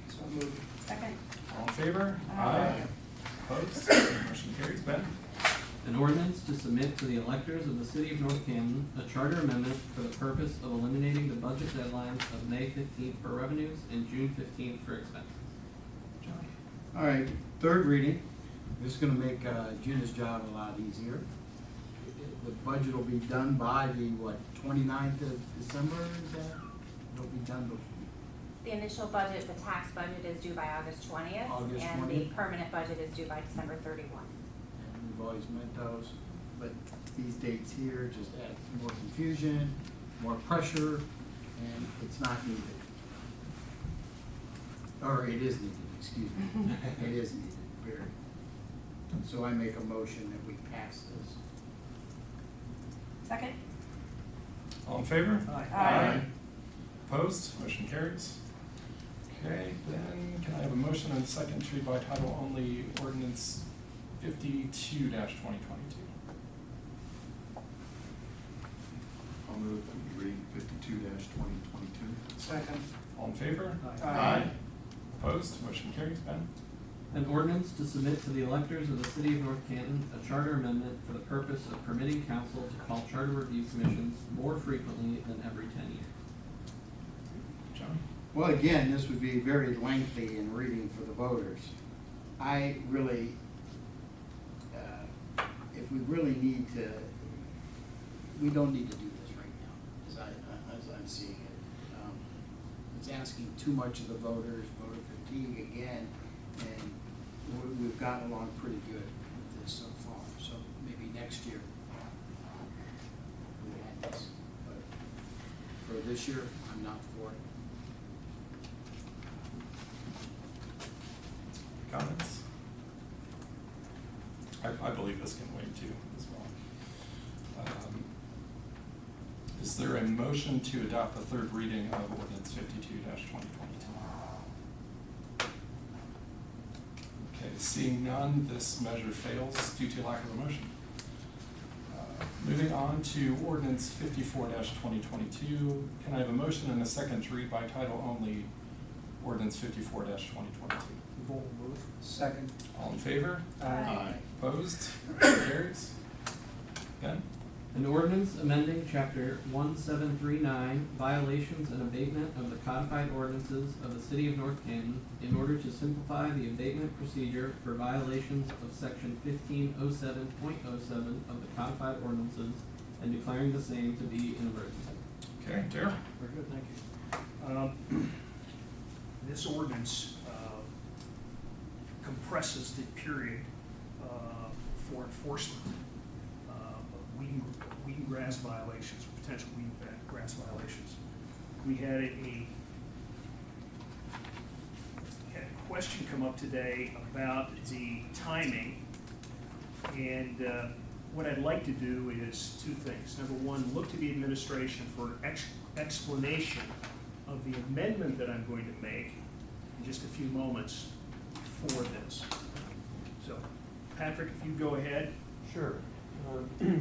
So moved. Second. All in favor? Aye. Opposed? Motion carries. Ben? An ordinance to submit to the electors of the city of North Canton a charter amendment for the purpose of eliminating the budget deadlines of May 15th for revenues and June 15th for expenses. John? All right, third reading. This is gonna make Gina's job a lot easier. The budget will be done by the, 29th of December, is that? It'll be done before. The initial budget, the tax budget is due by August 20th. August And 20th. the permanent budget is due by December 31. And we've always met those, but these dates here just add more confusion, more pressure, and it's not needed. Or it is needed, excuse me. It is needed, very. So I make a motion that we pass this. Second. All in favor? Aye. Opposed? Motion carries. Okay, then can I have a motion and a second to read by title only ordinance 52-2022? I'll move that we read 52-2022. Second. All in favor? Aye. Opposed? Motion carries. Ben? An ordinance to submit to the electors of the city of North Canton a charter amendment for the purpose of permitting council to call charter review commissions more frequently than every 10 years. John? Well, again, this would be very lengthy in reading for the voters. I really, if we really need to, we don't need to do this right now, as I'm seeing it. It's asking too much of the voters, voter fatigue again, and we've gotten along pretty good with this so far. So maybe next year we add this, but for this year, I'm not for it. Comments? I believe this can wait too as well. Is there a motion to adopt the third reading of ordinance 52-2022? Okay, seeing none, this measure fails due to lack of a motion. Moving on to ordinance 54-2022, can I have a motion and a second to read by title only ordinance 54-2022? Vote will move. Second. All in favor? Aye. Opposed? Motion carries. Ben? An ordinance amending chapter 1739, violations and abatement of the codified ordinances of the city of North Canton in order to simplify the abatement procedure for violations of section 1507.07 of the codified ordinances and declaring the same to be an emergency. Okay, Darrell? Very good, thank you. This ordinance compresses the period for enforcement of weed and grass violations, or potential weed and grass violations. We had a question come up today about the timing, and what I'd like to do is two things. Number one, look to the administration for explanation of the amendment that I'm going to make in just a few moments for this. So, Patrick, if you go ahead. Sure.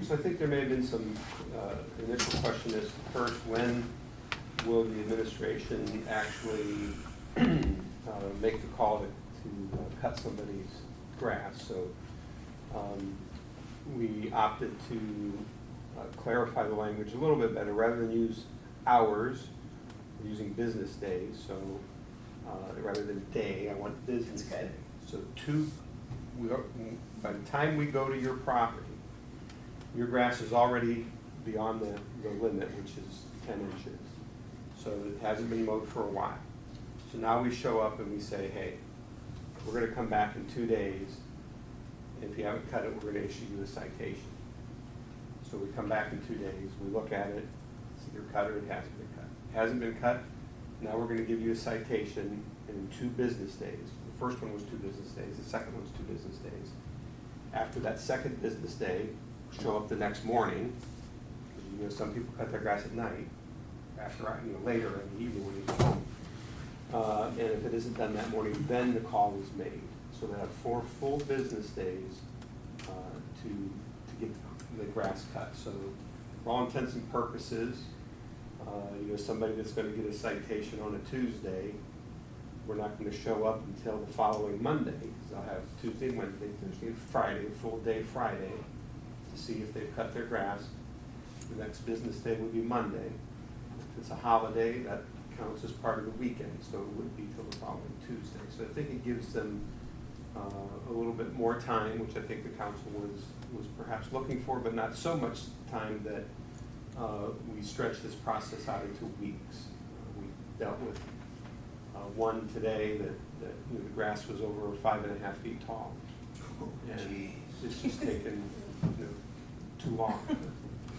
So I think there may have been some initial question as to first, when will the administration actually make the call to cut somebody's grass? So we opted to clarify the language a little bit better. Rather than use hours, we're using business days. So rather than day, I want business day. So by the time we go to your property, your grass is already beyond the limit, which is 10 inches. So it hasn't been mowed for a while. So now we show up and we say, hey, we're going to come back in 2 days. If you haven't cut it, we're going to issue you a citation. So we come back in 2 days, we look at it, see your cut or it hasn't been cut. It hasn't been cut, now we're going to give you a citation in 2 business days. The first one was 2 business days, the second one was 2 business days. After that second business day, show up the next morning, because some people cut their grass at night, after later in the evening when you go home. And if it isn't done that morning, then the call is made. So they have 4 full business days to get the grass cut. So for all intents and purposes, somebody that's going to get a citation on a Tuesday, we're not going to show up until the following Monday. So they'll have Tuesday, Wednesday, Thursday, and Friday, a full day Friday, to see if they've cut their grass. The next business day would be Monday. If it's a holiday, that counts as part of the weekend, so it wouldn't be till the following Tuesday. So I think it gives them a little bit more time, which I think the council was perhaps looking for, but not so much time that we stretch this process out into weeks. We dealt with one today that the grass was over 5.5 feet tall, and it's just taken too long.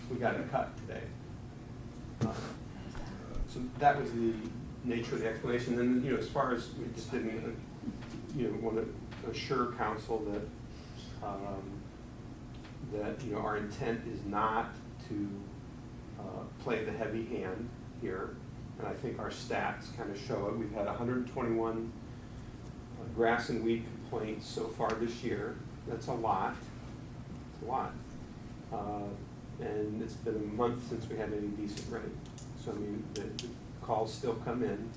We got it cut today. So that was the nature of the explanation. And as far as we just didn't, want to assure council that our intent is not to play the heavy hand here. And I think our stats kind of show it. We've had 121 grass and weed complaints so far this year. That's a lot. It's a lot. And it's been a month since we had any decent rain. So I mean, the calls still come in,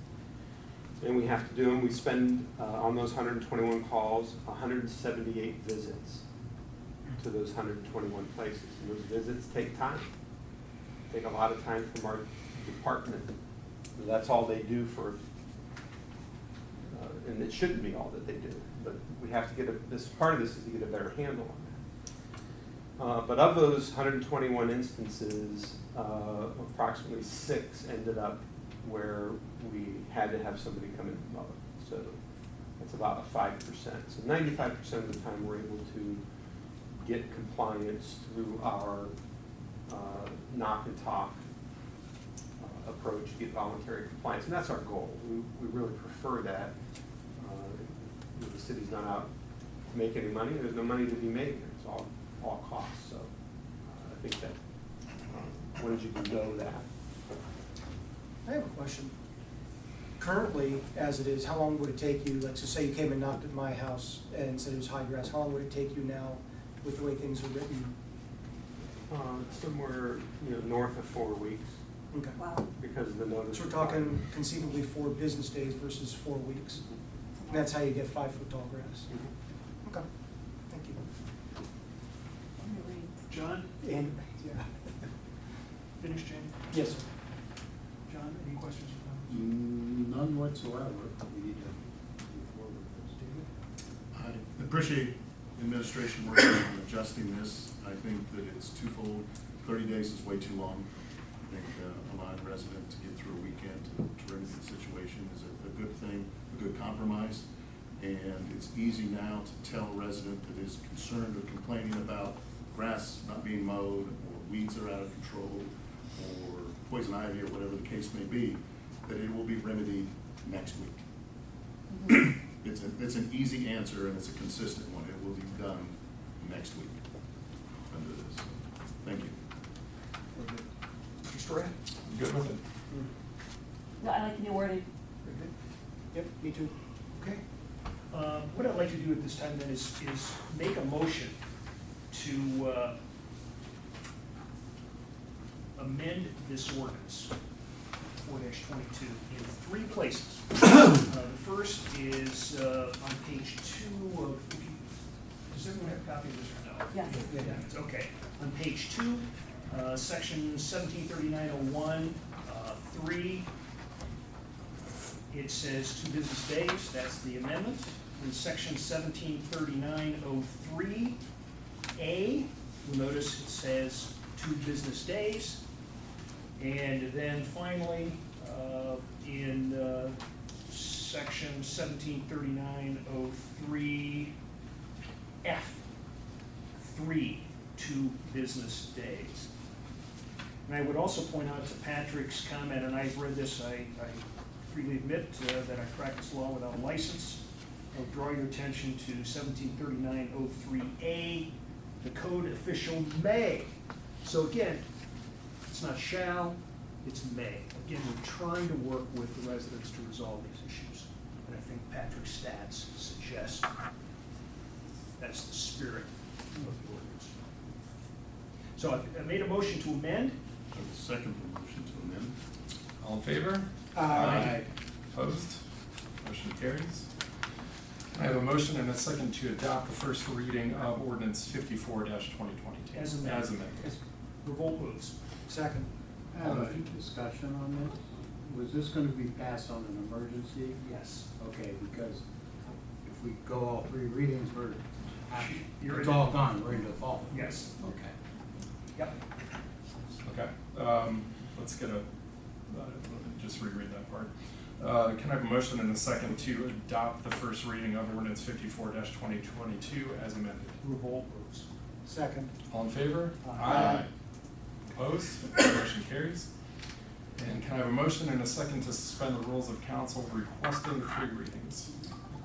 and we have to do them. We spend on those 121 calls 178 visits to those 121 places, and those visits take time. Take a lot of time from our department. That's all they do for, and it shouldn't be all that they do. But we have to get this part of this is to get a better handle on that. But of those 121 instances, approximately 6 ended up where we had to have somebody come in and mow it. So that's about a 5%. So 95% of the time we're able to get compliance through our knock and talk approach, get voluntary compliance, and that's our goal. We really prefer that. The city's not out to make any money. There's no money to be made here. It's all costs. So I think that when did you know that? I have a question. Currently, as it is, how long would it take you, like, so say you came and knocked at my house and said it was high grass, how long would it take you now with the way things are written? Somewhere north of 4 weeks. Okay. Wow. Because of the notice. So we're talking conceivably 4 business days versus 4 weeks. And that's how you get 5-foot tall grass. Mm-hmm. Okay. Thank you. John, And, yeah. finish, Jane? Yes, sir. John, any questions or comments? None whatsoever. We need to move forward with this. I appreciate administration working on adjusting this. I think that it's twofold. 30 days is way too long. I think allowing a resident to get through a weekend to remedy the situation is a good thing, a good compromise. And it's easy now to tell a resident that is concerned or complaining about grass not being mowed, or weeds that are out of control, or poison ivy, or whatever the case may be, that it will be remedied next week. It's an easy answer, and it's a consistent one. It will be done next week under this. Thank you. Mr. Story? Good with it. No, I like the new wording. Very good. Yep, me too. Okay. What I'd like to do at this time then is make a motion to amend this ordinance, 4-22, in 3 places. The first is on page 2 of, does everyone have a copy of this or no? Yeah. Yeah, okay. On page 2, section 173901, 3, it says 2 business days, that's the amendment. In section 173903A, you'll notice it says 2 business days. And then finally, in section 173903F, 3, 2 business days. And I would also point out to Patrick's comment, and I've read this, I freely admit that I practice law without a license. I'll draw your attention to 173903A, the code official may. So again, it's not shall, it's may. Again, we're trying to work with the residents to resolve these issues. And I think Patrick's stats suggest that's the spirit of the ordinance. So I made a motion to amend. I will second the motion to amend. All in favor? Aye. Opposed? Motion carries. I have a motion and a second to adopt the first reading of ordinance 54-2022. As amended. As amended. Revolt moves. Second. I have a discussion on this. Was this going to be passed on an emergency? Yes. Okay, because if we go all 3 readings, it's in all gone, we're into the fall. Yes. Okay. Yep. Okay, let's get just reread that part. Can I have a motion and a second to adopt the first reading of ordinance 54-2022 as amended? Revolt moves. Second. All in favor? Aye. Opposed? Motion carries. And can I have a motion and a second to suspend the rules of council requesting 3 readings?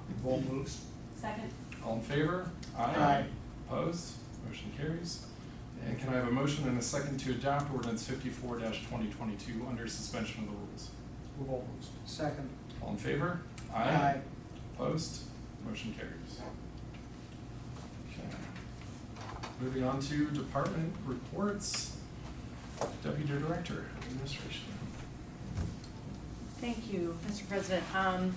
Revolt moves. Second. All in favor? Aye. Opposed? Motion carries. And can I have a motion and a second to adopt ordinance 54-2022 under suspension of the rules? Revolt moves. Second. All in favor? Aye. Opposed? Motion carries. Okay. Moving on to department reports. Deputy Director, Administration. Thank you, Mr. President. I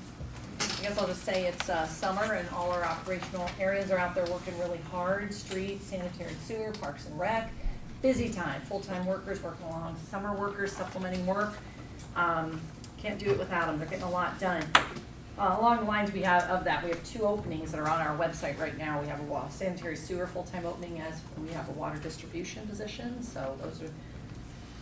guess I'll just say it's summer and all our operational areas are out there working really hard. Streets, sanitary and sewer, parks and rec. Busy time, full-time workers working along, summer workers supplementing work. Can't do it without them. They're getting a lot done. Along the lines we have of that, we have 2 openings that are on our website right now. We have a sanitary sewer full-time opening as we have a water distribution position. So those are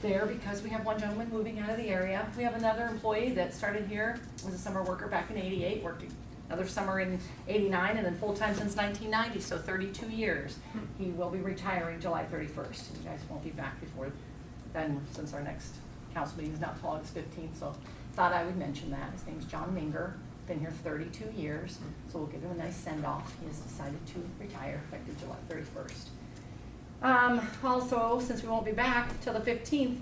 there because we have one gentleman moving out of the area. We have another employee that started here, was a summer worker back in '88, worked another summer in '89, and then full-time since 1990, so 32 years. He will be retiring July 31st. You guys won't be back before then, since our next council meeting is not until August 15th, so thought I would mention that. His name's John Minger, been here 32 years, so we'll give him a nice send-off. He has decided to retire effective July 31st. Also, since we won't be back till the 15th,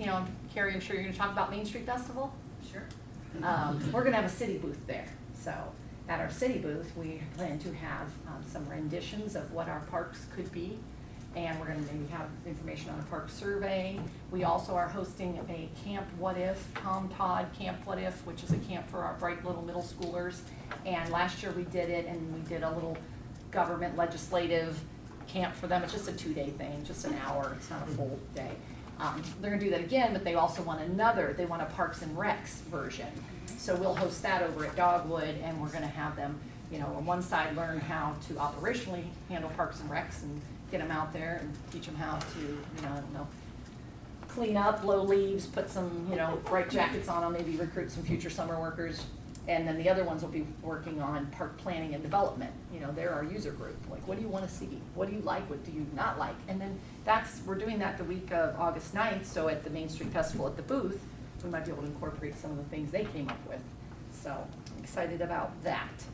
Carrie, I'm sure you're gonna talk about Main Street Festival. Sure. We're gonna have a city booth there. So at our city booth, we plan to have some renditions of what our parks could be. And we're gonna maybe have information on a park survey. We also are hosting a Camp What If, Tom Todd Camp What If, which is a camp for our bright little middle schoolers. And last year we did it, and we did a little government legislative camp for them. It's just a 2-day thing, just an hour. It's not a full day. They're gonna do that again, but they also want they want a Parks and Recs version. So we'll host that over at Dogwood, and we're gonna have them, on one side learn how to operationally handle Parks and Recs and get them out there and teach them how to, clean up, blow leaves, put some, bright jackets on them, maybe recruit some future summer workers. And then the other ones will be working on park planning and development. You know, they're our user group. Like, what do you want to see? What do you like? What do you not like? And then we're doing that the week of August 9th. So at the Main Street Festival at the booth, we might be able to incorporate some of the things they came up with. So I'm excited about that.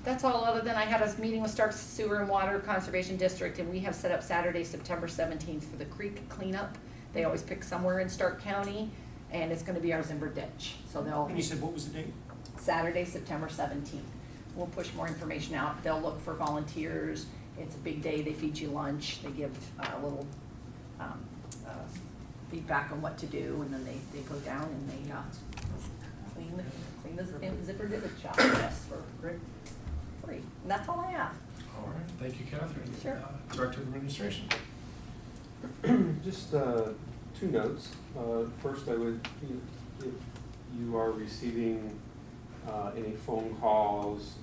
That's all, other than I had a meeting with Stark Sewer and Water Conservation District, and we have set up Saturday, September 17th for the creek cleanup. They always pick somewhere in Stark County, and it's gonna be our Zimber Ditch. So they'll. And you said, what was the date? Saturday, September 17th. We'll push more information out. They'll look for volunteers. It's a big day. They feed you lunch. They give a little feedback on what to do, and then they go down and they clean the zipper ditch shop for free. And that's all I have. All right, thank you, Catherine. Sure. Director of Administration. Just two notes. First, I would, if you are receiving any phone calls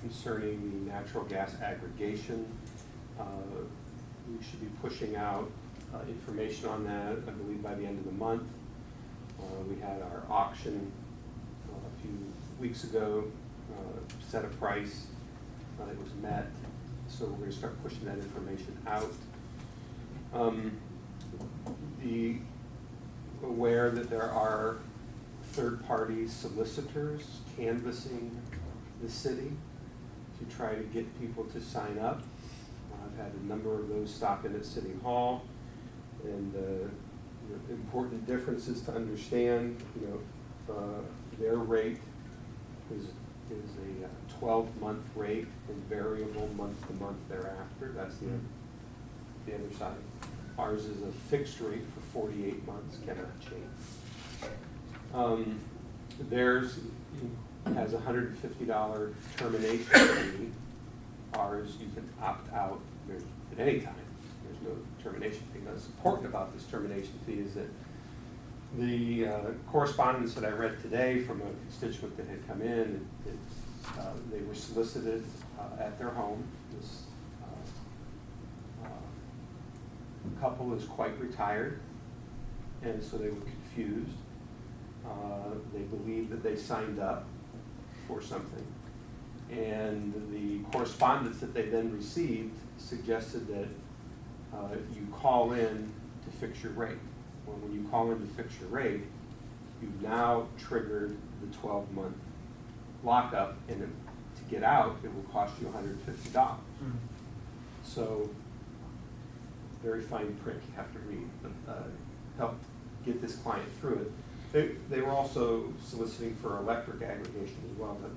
concerning the natural gas aggregation, we should be pushing out information on that, I believe, by the end of the month. We had our auction a few weeks ago, set a price, it was met, so we're going to start pushing that information out. Be aware that there are third-party solicitors canvassing the city to try to get people to sign up. I've had a number of those stop in at City Hall, and important differences to understand. Their rate is a 12-month rate and variable month to month thereafter. That's the other side. Ours is a fixed rate for 48 months, cannot change. Theirs has a $150 termination fee. Ours, you can opt out at any time. There's no termination fee. What's important about this termination fee is that the correspondence that I read today from a constituent that had come in, they were solicited at their home. This couple is quite retired, and so they were confused. They believed that they signed up for something, and the correspondence that they then received suggested that you call in to fix your rate. Well, when you call in to fix your rate, you've now triggered the 12-month lockup, and to get out, it will cost you $150. So, very fine print you have to read, but help get this client through it. They were also soliciting for electric aggregation as well, but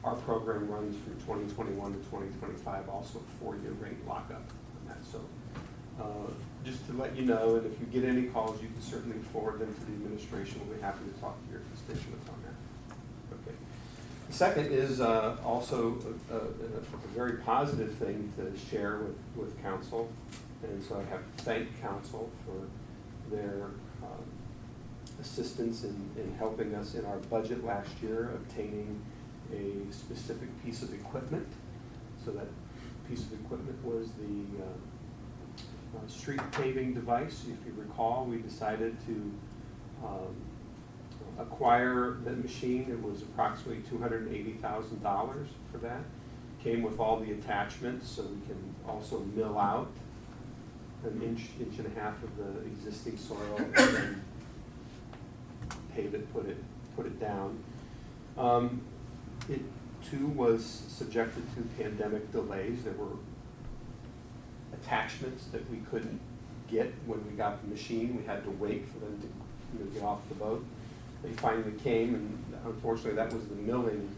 our program runs from 2021 to 2025, also a 4-year rate lockup on that. So just to let you know, and if you get any calls, you can certainly forward them to the administration. We'll be happy to talk to your constituents on that. Okay. The second is also a very positive thing to share with council. And so I have to thank council for their assistance in helping us in our budget last year, obtaining a specific piece of equipment. So that piece of equipment was the street paving device. If you recall, we decided to acquire that machine. It was approximately $280,000 for that. Came with all the attachments, so we can also mill out an inch and a half of the existing soil, and then pave it, put it down. It too was subjected to pandemic delays. There were attachments that we couldn't get when we got the machine. We had to wait for them to get off the boat. They finally came, and unfortunately that was the milling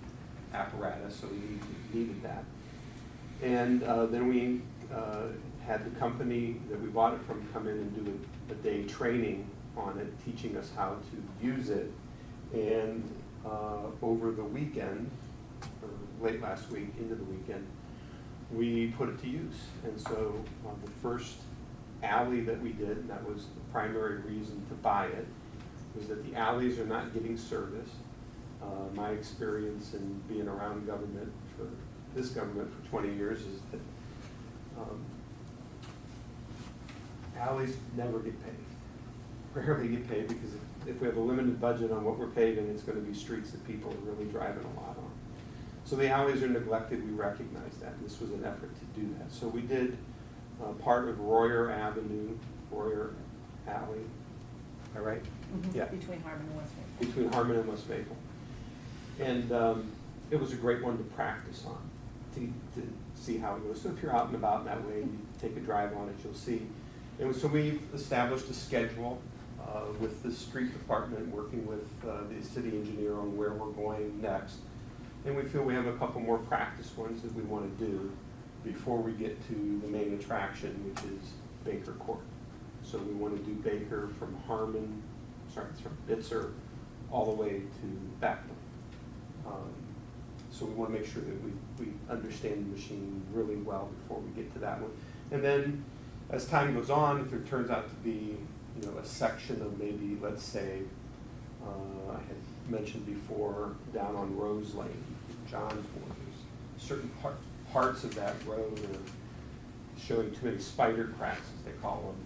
apparatus, so we needed that. And then we had the company that we bought it from come in and do a day training on it, teaching us how to use it. And over the weekend, or late last week into the weekend, we put it to use. And so the first alley that we did, and that was the primary reason to buy it, was that the alleys are not getting service. My experience in being around government for this government for 20 years is that alleys never get paved. rarely get paid, because if we have a limited budget on what we're paving, it's gonna be streets that people are really driving a lot on. So the alleys are neglected, we recognize that, and this was an effort to do that. So we did part of Royer Avenue, Royer Alley, all right? Yeah. Between Harmon and West Maple. Between Harmon and West Maple. And it was a great one to practice on, to see how it goes. So if you're out and about that way, you take a drive on it, you'll see. And so we've established a schedule with the street department, working with the city engineer on where we're going next. And we feel we have a couple more practice ones that we want to do before we get to the main attraction, which is Baker Court. So we want to do Baker from Harmon, sorry, it's from Bitzer, all the way to Beckman. So we want to make sure that we understand the machine really well before we get to that one. And then as time goes on, if there turns out to be, you know, a section of maybe, let's say, I had mentioned before, down on Rose Lane, John's Ward, there's certain parts of that road are showing too many spider cracks, as they call them,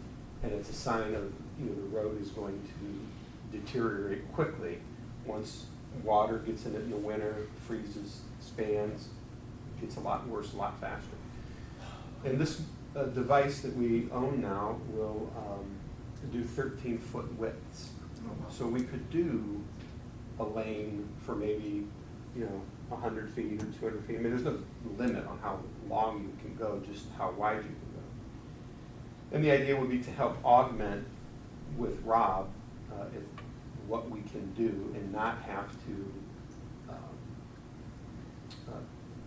and it's a sign of, you know, the road is going to deteriorate quickly once water gets in it in the winter, freezes, spans, gets a lot worse, a lot faster. And this device that we own now will do 13-foot widths. So we could do a lane for maybe, you know, 100 feet or 200 feet. I mean, there's no limit on how long you can go, just how wide you can go. And the idea would be to help augment with Rob what we can do and not have to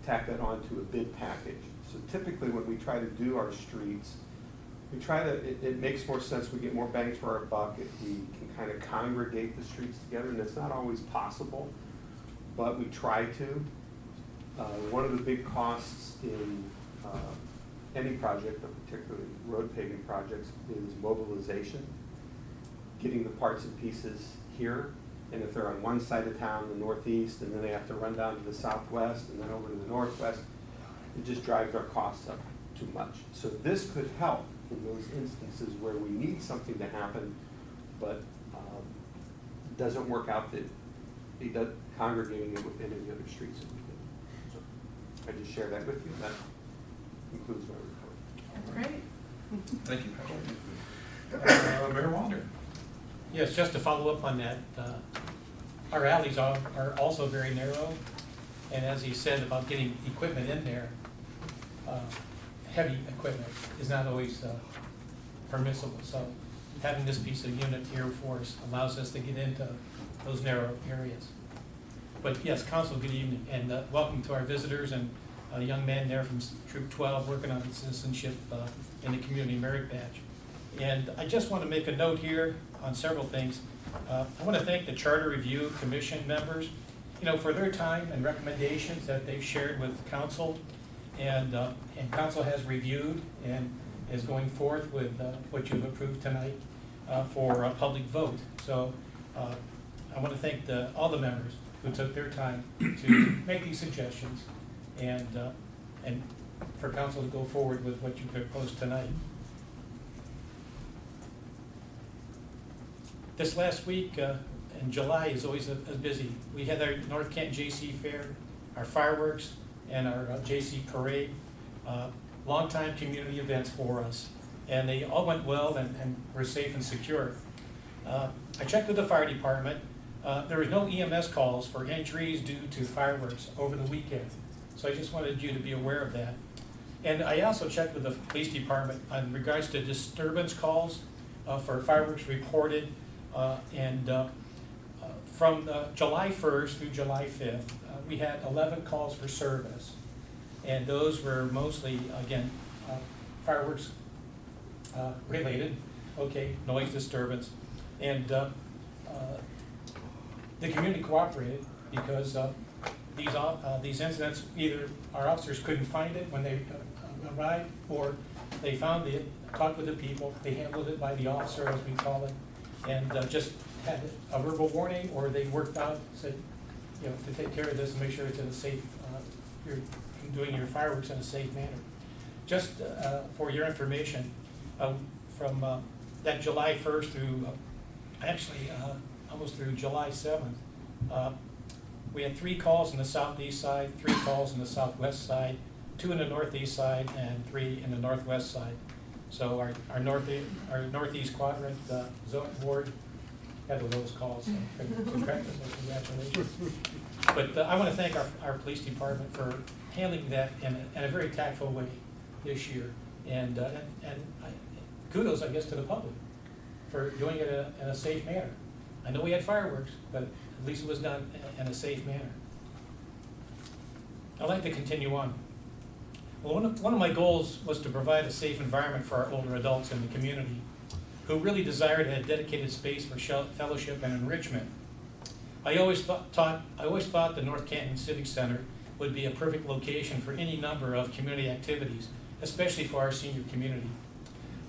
tack that onto a bid package. So typically when we try to do our streets, we try to, it makes more sense, we get more bang for our buck if we can kind of congregate the streets together, and it's not always possible, but we try to. One of the big costs in any project, but particularly road paving projects, is mobilization, getting the parts and pieces here. And if they're on one side of town, the northeast, and then they have to run down to the southwest and then over to the northwest, it just drives our costs up too much. So this could help in those instances where we need something to happen, but it doesn't work out that it does, congregating it with any of the other streets that we do. So I just share that with you. That concludes my report. Great. Thank you. Mayor Wander. Yes, just to follow up on that, our alleys are also very narrow, and as he said about getting equipment in there, heavy equipment is not always permissible. So having this piece of unit here for us allows us to get into those narrow areas. But yes, Council, good evening, and welcome to our visitors and a young man there from Troop 12 working on citizenship in the Community Merit Badge. And I just want to make a note here on several things. I want to thank the Charter Review Commission members, you know, for their time and recommendations that they've shared with Council, and Council has reviewed and is going forth with what you've approved tonight for a public vote. So I want to thank all the members who took their time to make these suggestions and for Council to go forward with what you proposed tonight. This last week in July is always busy. We had our North Canton JC Fair, our fireworks, and our JC Parade. Long-time community events for us. And they all went well and were safe and secure. I checked with the fire department. There was no EMS calls for injuries due to fireworks over the weekend. So I just wanted you to be aware of that. And I also checked with the police department in regards to disturbance calls for fireworks reported. From July 1st through July 5th, we had 11 calls for service. And those were mostly, again, fireworks related, okay, noise disturbance. And the community cooperated because these incidents, either our officers couldn't find it when they arrived, or they found it, talked with the people, they handled it by the officer, as we call it, and just had a verbal warning, or they worked out, said, you know, to take care of this and make sure it's in a safe, you're doing your fireworks in a safe manner. Just for your information, from that July 1st through actually, almost through July 7th, we had 3 calls in the southeast side, 3 calls in the southwest side, 2 in the northeast side, and 3 in the northwest side. So our northeast quadrant zone board had the lowest calls, so congratulations. But I want to thank our police department for handling that in a very tactful way this year. And kudos, I guess, to the public for doing it in a safe manner. I know we had fireworks, but at least it was done in a safe manner. I'd like to continue on. Well, one of my goals was to provide a safe environment for our older adults in the community who really desired a dedicated space for fellowship and enrichment. I always thought the North Canton Civic Center would be a perfect location for any number of community activities, especially for our senior community.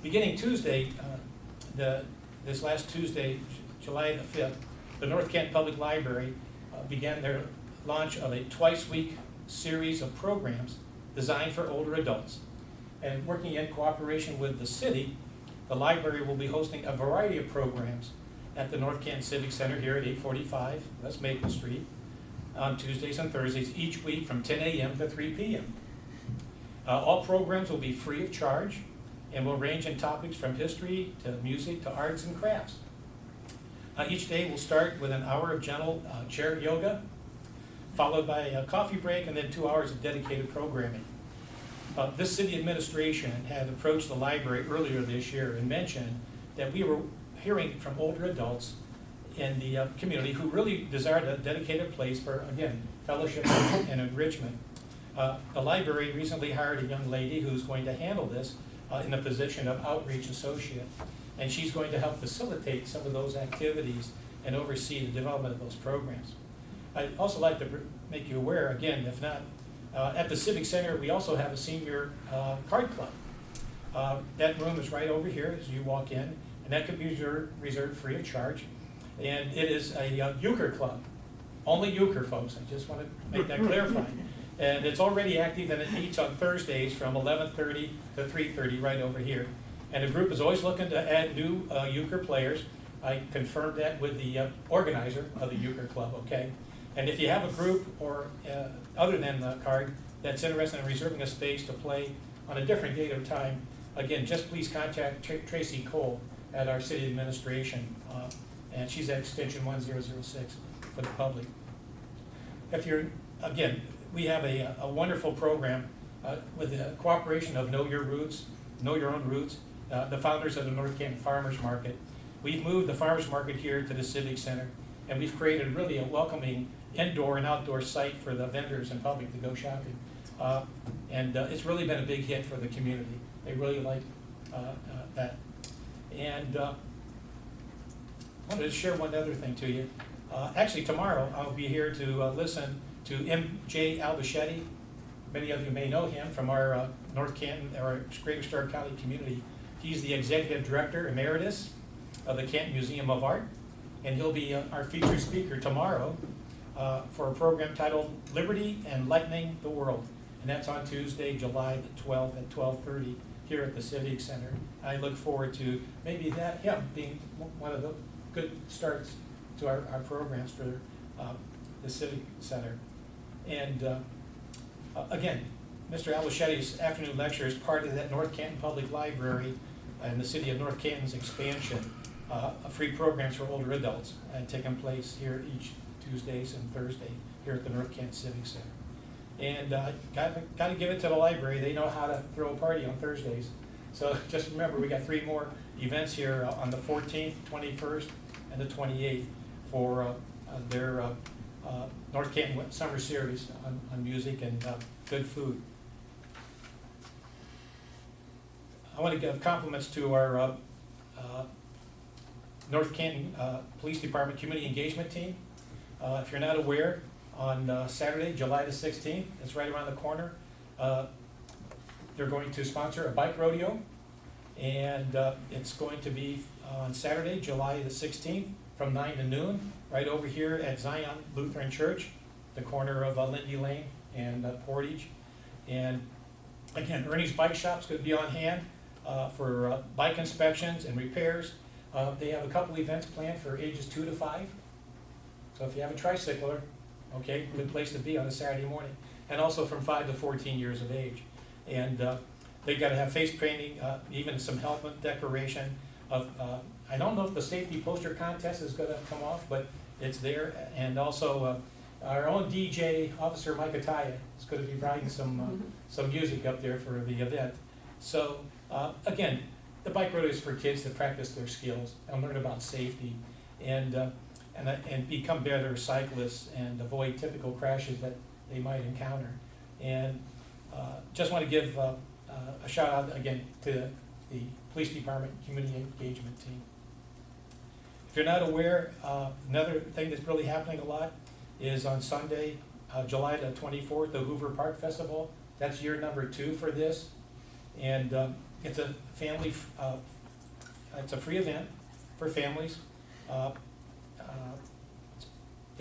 Beginning Tuesday, this last Tuesday, July the 5th, the North Canton Public Library began their launch of a twice-week series of programs designed for older adults. And working in cooperation with the city, the library will be hosting a variety of programs at the North Canton Civic Center here at 845 West Maple Street on Tuesdays and Thursdays each week from 10 a.m. to 3 p.m. All programs will be free of charge and will range in topics from history to music to arts and crafts. Each day will start with an hour of gentle chair yoga, followed by a coffee break and then 2 hours of dedicated programming. This city administration had approached the library earlier this year and mentioned that we were hearing from older adults in the community who really desired a dedicated place for, again, fellowship and enrichment. The library recently hired a young lady who's going to handle this in the position of outreach associate, and she's going to help facilitate some of those activities and oversee the development of those programs. I'd also like to make you aware, again, if not, at the Civic Center, we also have a senior card club. That room is right over here as you walk in, and that could be reserved free of charge. And it is a euchre club. Only euchre, folks. I just want to make that clarified. And it's already active, and it meets on Thursdays from 11:30 to 3:30 right over here. And the group is always looking to add new euchre players. I confirmed that with the organizer of the euchre club, okay? And if you have a group or other than the card that's interested in reserving a space to play on a different date or time, again, just please contact Tracy Cole at our city administration, and she's at extension 1006 for the public. If you're, again, we have a wonderful program with the cooperation of Know Your Roots, Know Your Own Roots, the founders of the North Canton Farmers Market. We've moved the farmers market here to the Civic Center, and we've created really a welcoming indoor and outdoor site for the vendors and public to go shopping. And it's really been a big hit for the community. They really like that. And I wanted to share one other thing to you. Actually, tomorrow I'll be here to listen to M.J. Albichetti. Many of you may know him from our North Canton, our Greater Stark County community. He's the Executive Director Emeritus of the Canton Museum of Art, and he'll be our featured speaker tomorrow for a program titled Liberty Enlightening the World. And that's on Tuesday, July the 12th at 12:30 here at the Civic Center. I look forward to maybe him being one of the good starts to our programs for the Civic Center. And again, Mr. Albichetti's afternoon lecture is part of that North Canton Public Library and the City of North Canton's expansion of free programs for older adults taking place here each Tuesdays and Thursday here at the North Canton Civic Center. And got to give it to the library. They know how to throw a party on Thursdays. So just remember, we got 3 more events here on the 14th, 21st, and the 28th for their North Canton Summer Series on music and good food. I want to give compliments to our North Canton Police Department Community Engagement Team. If you're not aware, on Saturday, July the 16th, it's right around the corner, they're going to sponsor a bike rodeo, and it's going to be on Saturday, July the 16th, from 9 to noon, right over here at Zion Lutheran Church, the corner of Lindy Lane and Portage. And again, Ernie's Bike Shop's going to be on hand for bike inspections and repairs. They have a couple events planned for ages 2 to 5. So if you have a tricycler, okay, good place to be on a Saturday morning. And also from 5 to 14 years of age. And they got to have face painting, even some helmet decoration. I don't know if the safety poster contest is going to come off, but it's there. And also our own DJ, Officer Mike Ataya, is going to be writing some music up there for the event. So again, the bike road is for kids to practice their skills and learn about safety and become better cyclists and avoid typical crashes that they might encounter. And just want to give a shout out again to the police department community engagement team. If you're not aware, another thing that's really happening a lot is on Sunday, July the 24th, the Hoover Park Festival. That's year number 2 for this. And it's a family, it's a free event for families. They're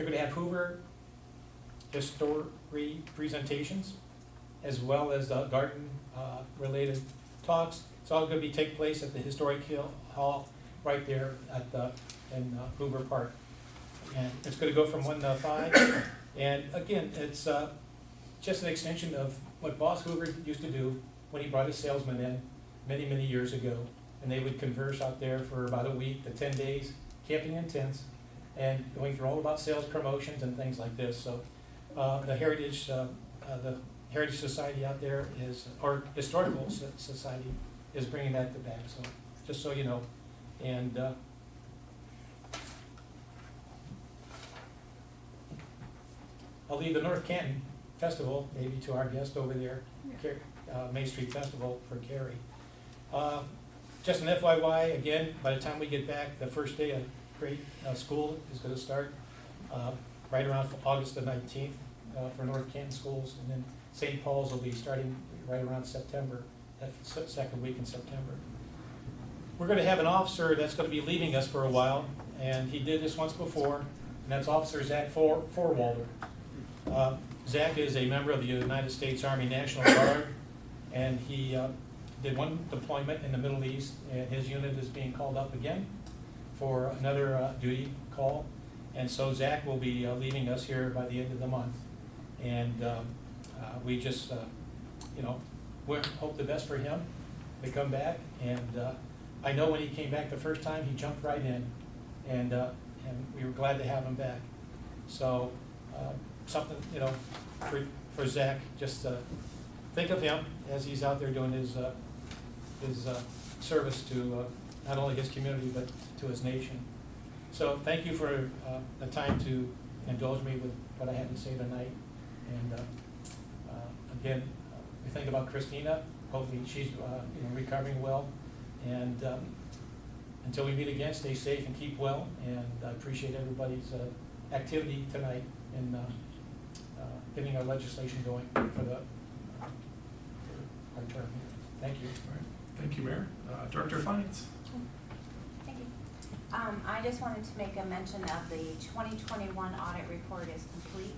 going to have Hoover history presentations, as well as garden related talks. It's all going to take place at the Historic Hall right there at in Hoover Park. And it's going to go from 1 to 5. And again, it's just an extension of what Boss Hoover used to do when he brought his salesman in many, many years ago. And they would converse out there for about a week to 10 days, camping in tents, and going through all about sales promotions and things like this. So the Heritage Society out there is, or Historical Society is bringing that to back. So just so you know. And I'll leave the North Canton Festival maybe to our guest over there, Main Street Festival for Carrie. Just an FYI, again, by the time we get back, the first day of grade school is going to start right around August the 19th for North Canton schools, and then St. Paul's will be starting right around September, that second week in September. We're going to have an officer that's going to be leaving us for a while, and he did this once before, and that's Officer Zach Forwalder. Zach is a member of the United States Army National Guard, and he did one deployment in the Middle East, and his unit is being called up again for another duty call. And so Zach will be leaving us here by the end of the month. And we just, we hope the best for him to come back. And I know when he came back the first time, he jumped right in, and we were glad to have him back. So something, for Zach, just think of him as he's out there doing his service to not only his community, but to his nation. So thank you for the time to indulge me with what I had to say tonight. And again, we think about Christina. Hopefully she's recovering well. And until we meet again, stay safe and keep well. And I appreciate everybody's activity tonight in getting our legislation going for our term here. Thank you. All right. Thank you, Mayor. Director of Finance. Thank you. I just wanted to make a mention of the 2021 audit report is complete.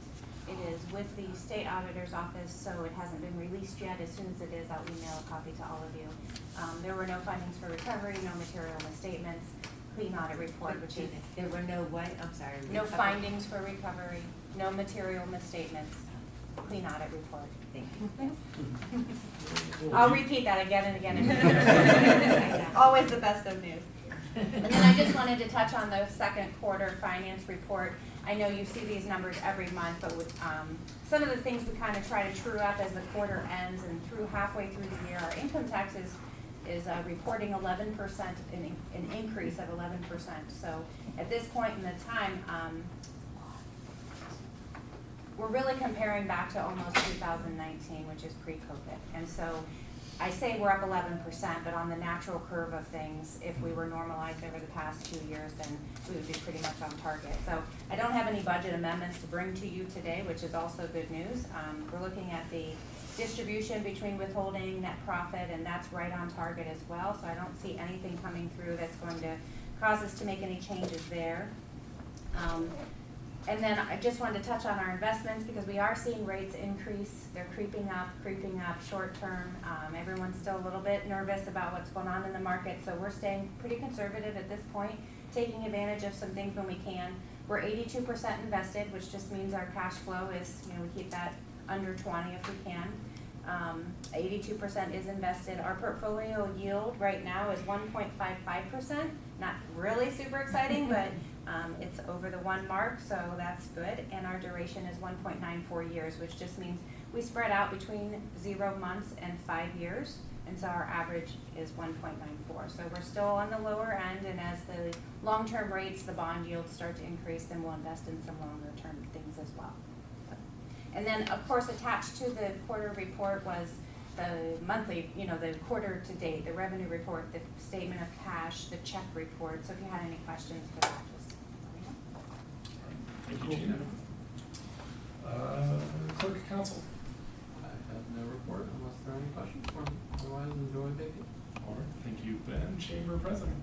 It is with the state auditor's office, so it hasn't been released yet. As soon as it is, I'll email a copy to all of you. There were no findings for recovery, no material misstatements, clean audit report, which is... There were no what? I'm sorry. No findings for recovery, no material misstatements, clean audit report. Thank you. I'll repeat that again and again. Always the best of news. And then I just wanted to touch on the second quarter finance report. I know you see these numbers every month, but with some of the things we kind of try to true up as the quarter ends, and through halfway through the year, our income tax is reporting 11%, an increase of 11%. So at this point in the time, we're really comparing back to almost 2019, which is pre-COVID. And so I say we're up 11%, but on the natural curve of things, if we were normalized over the past 2 years, then we would be pretty much on target. So I don't have any budget amendments to bring to you today, which is also good news. We're looking at the distribution between withholding, net profit, and that's right on target as well. So I don't see anything coming through that's going to cause us to make any changes there. And then I just wanted to touch on our investments because we are seeing rates increase. They're creeping up short term. Everyone's still a little bit nervous about what's going on in the market, so we're staying pretty conservative at this point, taking advantage of some things when we can. We're 82% invested, which just means our cash flow is, we keep that under 20 if we can. 82% is invested. Our portfolio yield right now is 1.55%. Not really super exciting, but it's over the 1 mark, so that's good. And our duration is 1.94 years, which just means we spread out between 0 months and 5 years. And so our average is 1.94. So we're still on the lower end, and as the long-term rates, the bond yields start to increase, then we'll invest in some longer-term things as well. And then, of course, attached to the quarter report was the monthly, the quarter to date, the revenue report, the statement of cash, the check report. So if you had any questions for that, just let me know. Thank you, Gina. Clerk Council. I have no report unless there are any questions for me. Otherwise, enjoy baking. All right, thank you, Ben, Chamber President.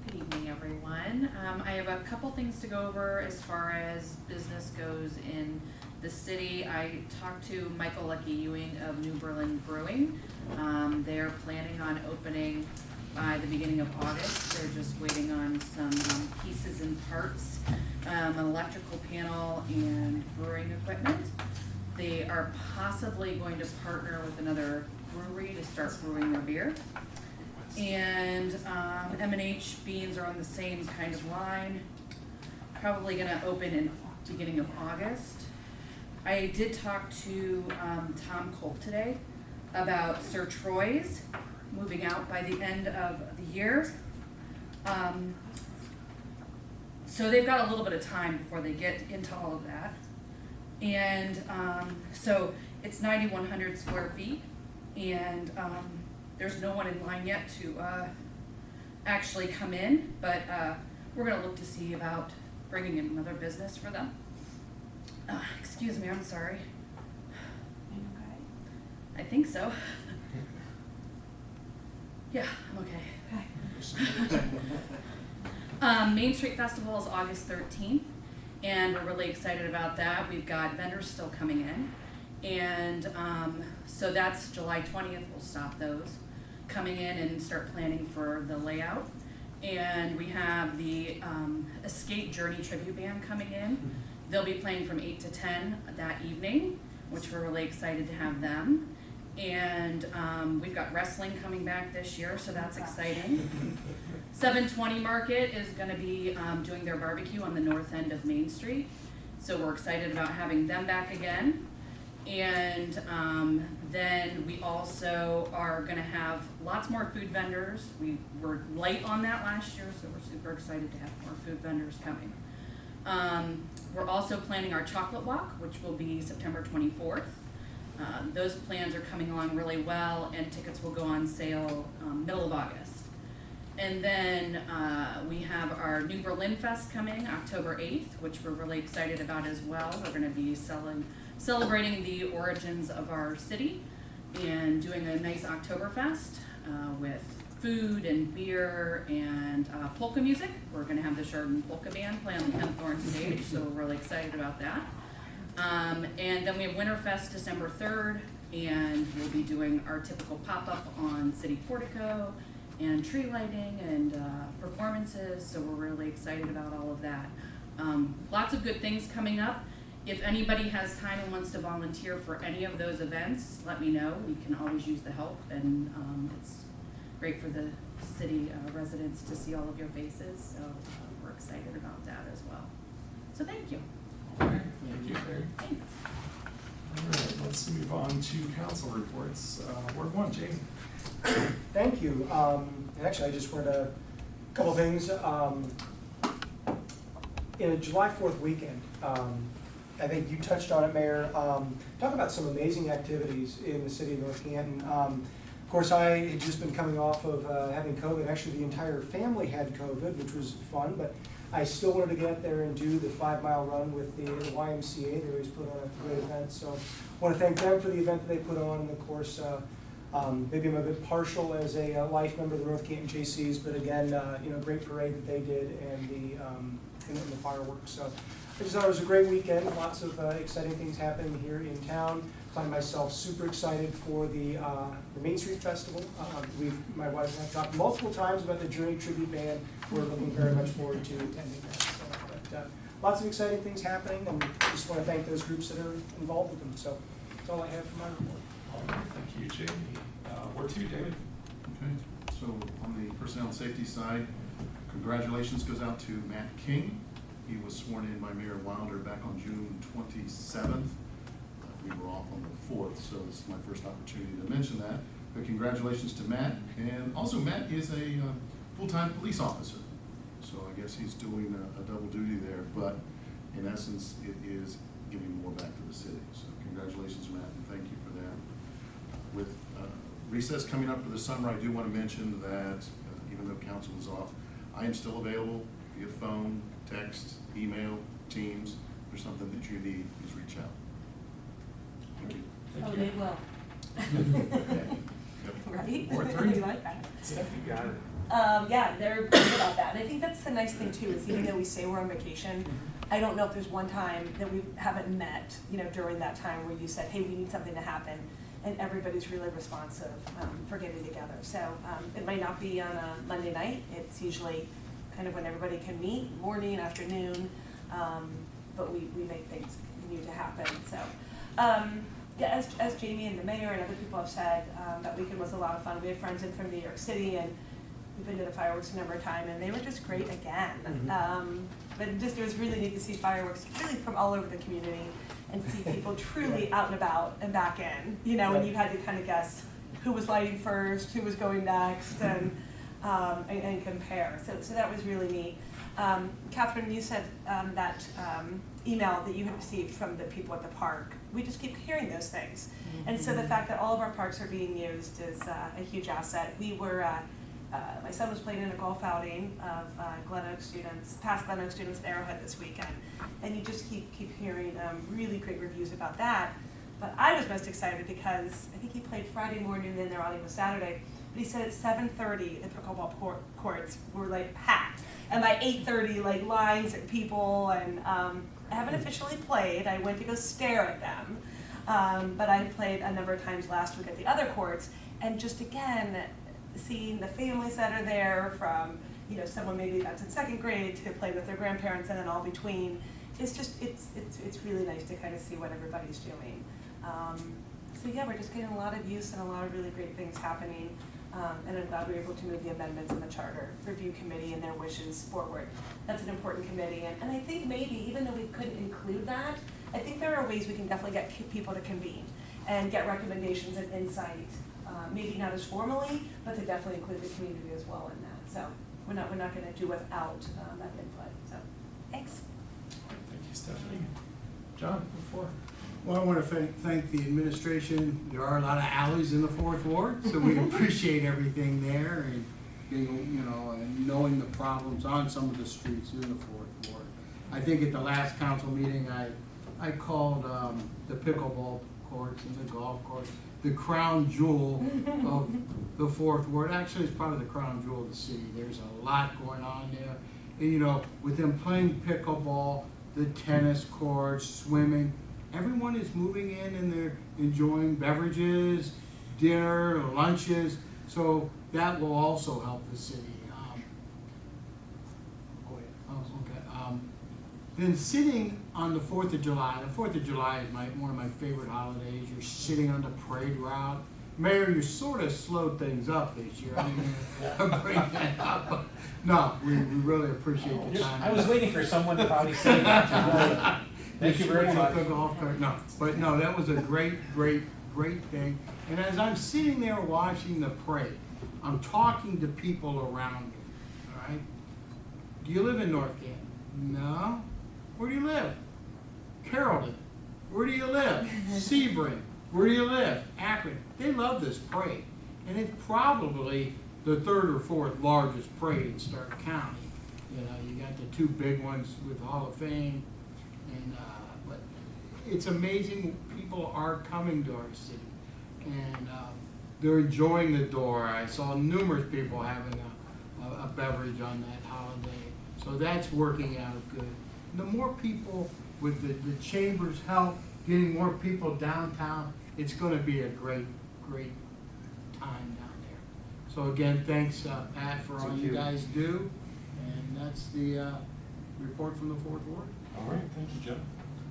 Good evening, everyone. I have a couple things to go over as far as business goes in the city. I talked to Michael Lucky Ewing of New Berlin Brewing. They're planning on opening by the beginning of August. They're just waiting on some pieces and parts, an electrical panel and brewing equipment. They are possibly going to partner with another brewery to start brewing their beer. And M&H Beans are on the same kind of line, probably going to open in beginning of August. I did talk to Tom Colt today about Sir Troy's moving out by the end of the year. So they've got a little bit of time before they get into all of that. And so it's 9,100 square feet, and there's no one in line yet to actually come in, but we're going to look to see about bringing in another business for them. Excuse me, I'm sorry. I think so. Yeah, I'm okay. Main Street Festival is August 13th, and we're really excited about that. We've got vendors still coming in, and so that's July 20th. We'll stop those coming in and start planning for the layout. And we have the Escape Journey Tribute Band coming in. They'll be playing from 8 to 10 that evening, which we're really excited to have them. And we've got wrestling coming back this year, so that's exciting. 720 Market is going to be doing their barbecue on the north end of Main Street, so we're excited about having them back again. And then we also are going to have lots more food vendors. We were light on that last year, so we're super excited to have more food vendors coming. We're also planning our chocolate walk, which will be September 24th. Those plans are coming along really well, and tickets will go on sale middle of August. And then we have our New Berlin Fest coming October 8th, which we're really excited about as well. We're going to be celebrating the origins of our city and doing a nice Oktoberfest with food and beer and polka music. We're going to have the Chardon Polka Band play on the Hempthorne stage, so we're really excited about that. And then we have Winterfest December 3rd, and we'll be doing our typical pop-up on City Portico and tree lighting and performances, so we're really excited about all of that. Lots of good things coming up. If anybody has time and wants to volunteer for any of those events, let me know. We can always use the help, and it's great for the city residents to see all of your faces, so we're excited about that as well. So thank you. Okay, thank you, Mary. Thanks. All right, let's move on to council reports. Ward 1, Jamie. Thank you. Actually, I just wanted a couple things. In a July 4th weekend, I think you touched on it, Mayor. Talk about some amazing activities in the city of North Canton. Of course, I had just been coming off of having COVID. Actually, the entire family had COVID, which was fun, but I still wanted to get up there and do the 5-mile run with the YMCA. They always put on a great event, so I want to thank them for the event that they put on. And of course, maybe I'm a bit partial as a life member of the North Canton JCs, but again, great parade that they did, and in the fireworks. So I just thought it was a great weekend, lots of exciting things happening here in town. I find myself super excited for the Main Street Festival. My wife and I have talked multiple times about the Journey Tribute Band. We're looking very much forward to attending that. So, but, lots of exciting things happening, and I just want to thank those groups that are involved with them. So that's all I have for my report. All right, thank you, Jamie. Where to, David? Okay, so on the personnel and safety side, congratulations goes out to Matt King. He was sworn in by Mayor Wilder back on June 27th. We were off on the 4th, so this is my first opportunity to mention that. But congratulations to Matt. And also Matt is a full-time police officer. So I guess he's doing a double duty there, but in essence, it is giving more back to the city. So congratulations, Matt, and thank you for that. With recess coming up for the summer, I do want to mention that even though council is off, I am still available via phone, text, email, Teams. If there's something that you need, please reach out. Thank you. Oh, they will. Right? Or three. You like that? You got it. Yeah, they're good about that. And I think that's the nice thing too, is even though we say we're on vacation, I don't know if there's one time that we haven't met, during that time where you said, hey, we need something to happen. And everybody's really responsive for getting together. So it might not be on a Monday night. It's usually kind of when everybody can meet, morning, afternoon. But we make things continue to happen. So yeah, as Jamie and the mayor and other people have said, that weekend was a lot of fun. We had friends in from New York City, and we've been to the fireworks a number of times, and they were just great again. But it was really neat to see fireworks really from all over the community and see people truly out and about and back in, and you had to kind of guess who was lighting first, who was going next, and compare. So that was really neat. Catherine, you said that email that you had received from the people at the park. We just keep hearing those things. And so the fact that all of our parks are being used is a huge asset. We were, my son was playing in a golf outing of Glen Oak students, past Glen Oak students at Arrowhead this weekend. And you just keep hearing really great reviews about that. But I was most excited because I think he played Friday morning and then their outing was Saturday. But he said at 7:30 the pickleball courts were like packed. And by 8:30, like lines of people, and I haven't officially played. I went to go stare at them. But I played a number of times last week at the other courts, and just again, seeing the families that are there from, someone maybe that's in second grade to play with their grandparents and then all between, it's really nice to kind of see what everybody's doing. So yeah, we're just getting a lot of use and a lot of really great things happening. And I'm glad we were able to move the amendments in the Charter Review Committee and their wishes forward. That's an important committee. And I think maybe, even though we couldn't include that, I think there are ways we can definitely get people to convene and get recommendations and insight. Maybe not as formally, but to definitely include the community as well in that. So we're not going to do without that input. So thanks. Thank you, Stephanie. John, before. Well, I want to thank the administration. There are a lot of alleys in the 4th Ward, so we appreciate everything there, and being, and knowing the problems on some of the streets in the 4th Ward. I think at the last council meeting, I called the pickleball courts and the golf course the crown jewel of the 4th Ward. Actually, it's probably the crown jewel of the city. There's a lot going on there, and with them playing pickleball, the tennis courts, swimming. Everyone is moving in and they're enjoying beverages, dinner, lunches, so that will also help the city. Then sitting on the 4th of July, the 4th of July is one of my favorite holidays. You're sitting on the parade route. Mayor, you sort of slowed things up this year. I didn't bring that up, but no, we really appreciate the time. I was waiting for someone to probably say that. Thank you very much. No, but no, that was a great thing. And as I'm sitting there watching the parade, I'm talking to people around me, all right? Do you live in North Canton? No. Where do you live? Carrollton. Where do you live? Sebring. Where do you live? Akron. They love this parade. And it's probably the 3rd or 4th largest parade in Stark County. You got the 2 big ones with the Hall of Fame. And but it's amazing people are coming to our city, and they're enjoying the door. I saw numerous people having a beverage on that holiday, So that's working out good. The more people with the chamber's help, getting more people downtown, it's gonna be a great, great time down there. So again, thanks, Pat, for all you guys do. And that's the report from the Fourth Ward. All right, thank you, Jim.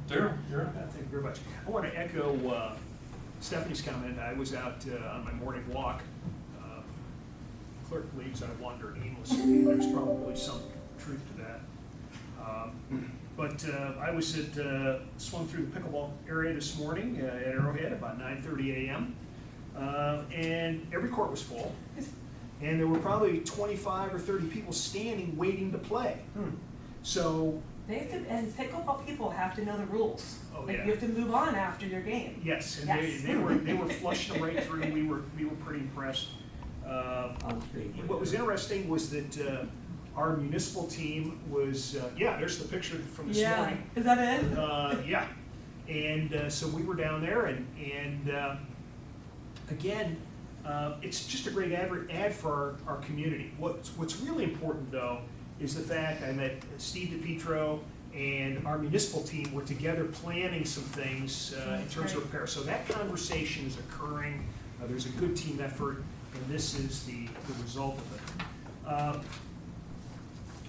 Daryl, you're up. Thank you very much. I want to echo Stephanie's comment. I was out on my morning walk. Clerk believes I wandered aimlessly. There's probably some truth to that. But I was swung through the pickleball area this morning at Arrowhead about 9:30 a.m. And every court was full. And there were probably 25 or 30 people standing waiting to play. So They have to, and pickleball people have to know the rules. Oh, Like, yeah. you have to move on after your game. yes, and Yes. they were flushing them right through. We were pretty impressed. What was interesting was that our municipal team was there's the picture from this morning. Is that it? Yeah, and so we were down there, and again, it's just a great ad for our community. What's really important though is the fact I met Steve DePietro and our municipal team were together planning some things in terms of repair. So that conversation is occurring. There's a good team effort, and this is the result of it.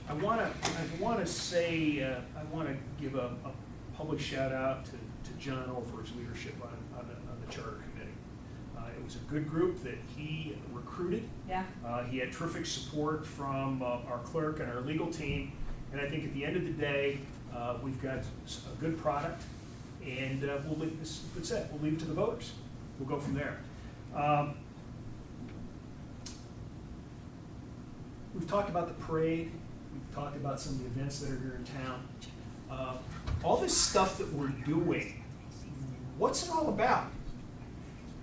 I want to say I want to give a public shout out to John O for his leadership on the charter committee. It was a good group that he recruited. Yeah. He had terrific support from our clerk and our legal team, and I think at the end of the day, we've got a good product, and we'll leave it to the voters. We'll go from there. We've talked about the parade. We've talked about some of the events that are here in town. All this stuff that we're doing, what's it all about?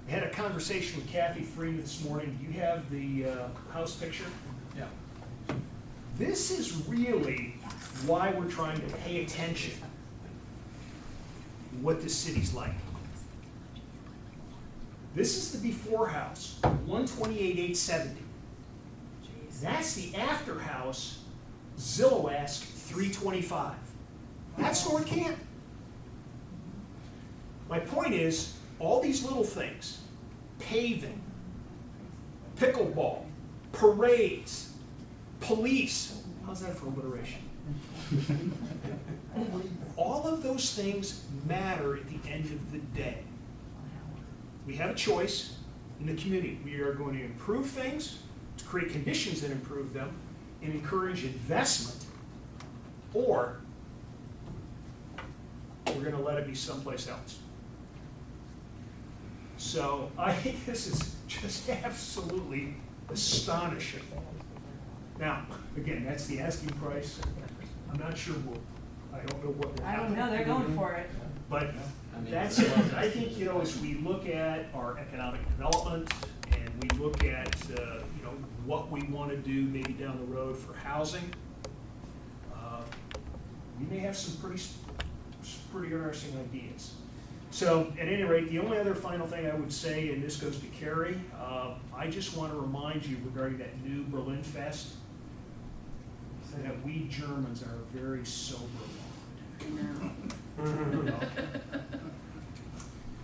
I had a conversation with Kathy Freeman this morning. Do you have the house picture? Yeah. This is really why we're trying to pay attention to what this city's like. This is the before house, 128,870. That's the after house, Zillow-esque 325. That's North Canton. My point is, all these little things, paving, pickleball, parades, police, how's that for alliteration? All of those things matter at the end of the day. We have a choice in the community. We are going to improve things, to create conditions that improve them, and encourage investment, or we're going to let it be someplace else. So I think this is just absolutely astonishing. Now, again, that's the asking price. I'm not sure I don't know what will I happen. don't know, they're going for it. But that's it. I think, as we look at our economic development and we look at, what we want to do maybe down the road for housing, we may have some pretty interesting ideas. So at any rate, the only other final thing I would say, and this goes to Carrie, I just want to remind you regarding that new Berlin Fest, that we Germans are very sober. No.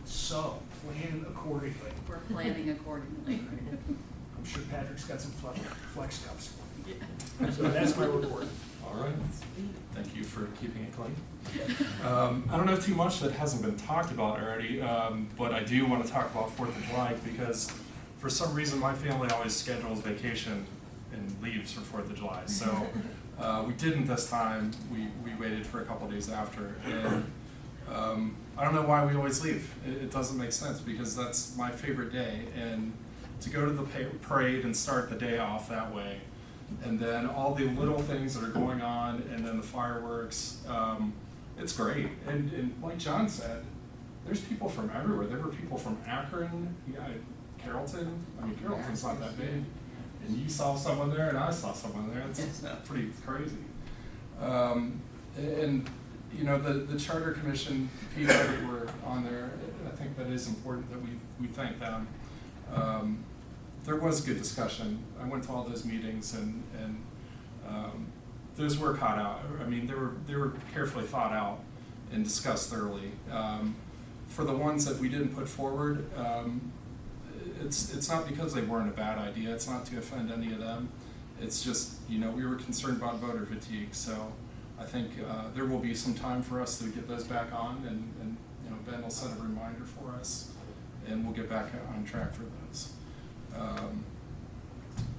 So, plan accordingly. We're planning accordingly. I'm sure Patrick's got some flex cuffs. So that's my report. All right. Thank you for keeping it clean. I don't know too much that hasn't been talked about already, but I do want to talk about 4th of July because for some reason my family always schedules vacation and leaves for 4th of July. So we didn't this time. We waited for a couple days after. And I don't know why we always leave. It doesn't make sense because that's my favorite day. And to go to the parade and start the day off that way, and then all the little things that are going on, and then the fireworks, it's great. And like John said, there's people from everywhere. There were people from Akron, Carrollton. I mean, Carrollton's not that big. And you saw someone there, and I saw someone there. It's pretty crazy. And the Charter Commission people that were on there, I think that is important that we thank them. There was good discussion. I went to all those meetings, and those were caught out. I mean, they were carefully thought out and discussed thoroughly. For the ones that we didn't put forward, it's not because they weren't a bad idea. It's not to offend any of them. It's just, you know, we were concerned about voter fatigue. So I think there will be some time for us to get those back on, and you know, Ben will set a reminder for us, and we'll get back on track for those.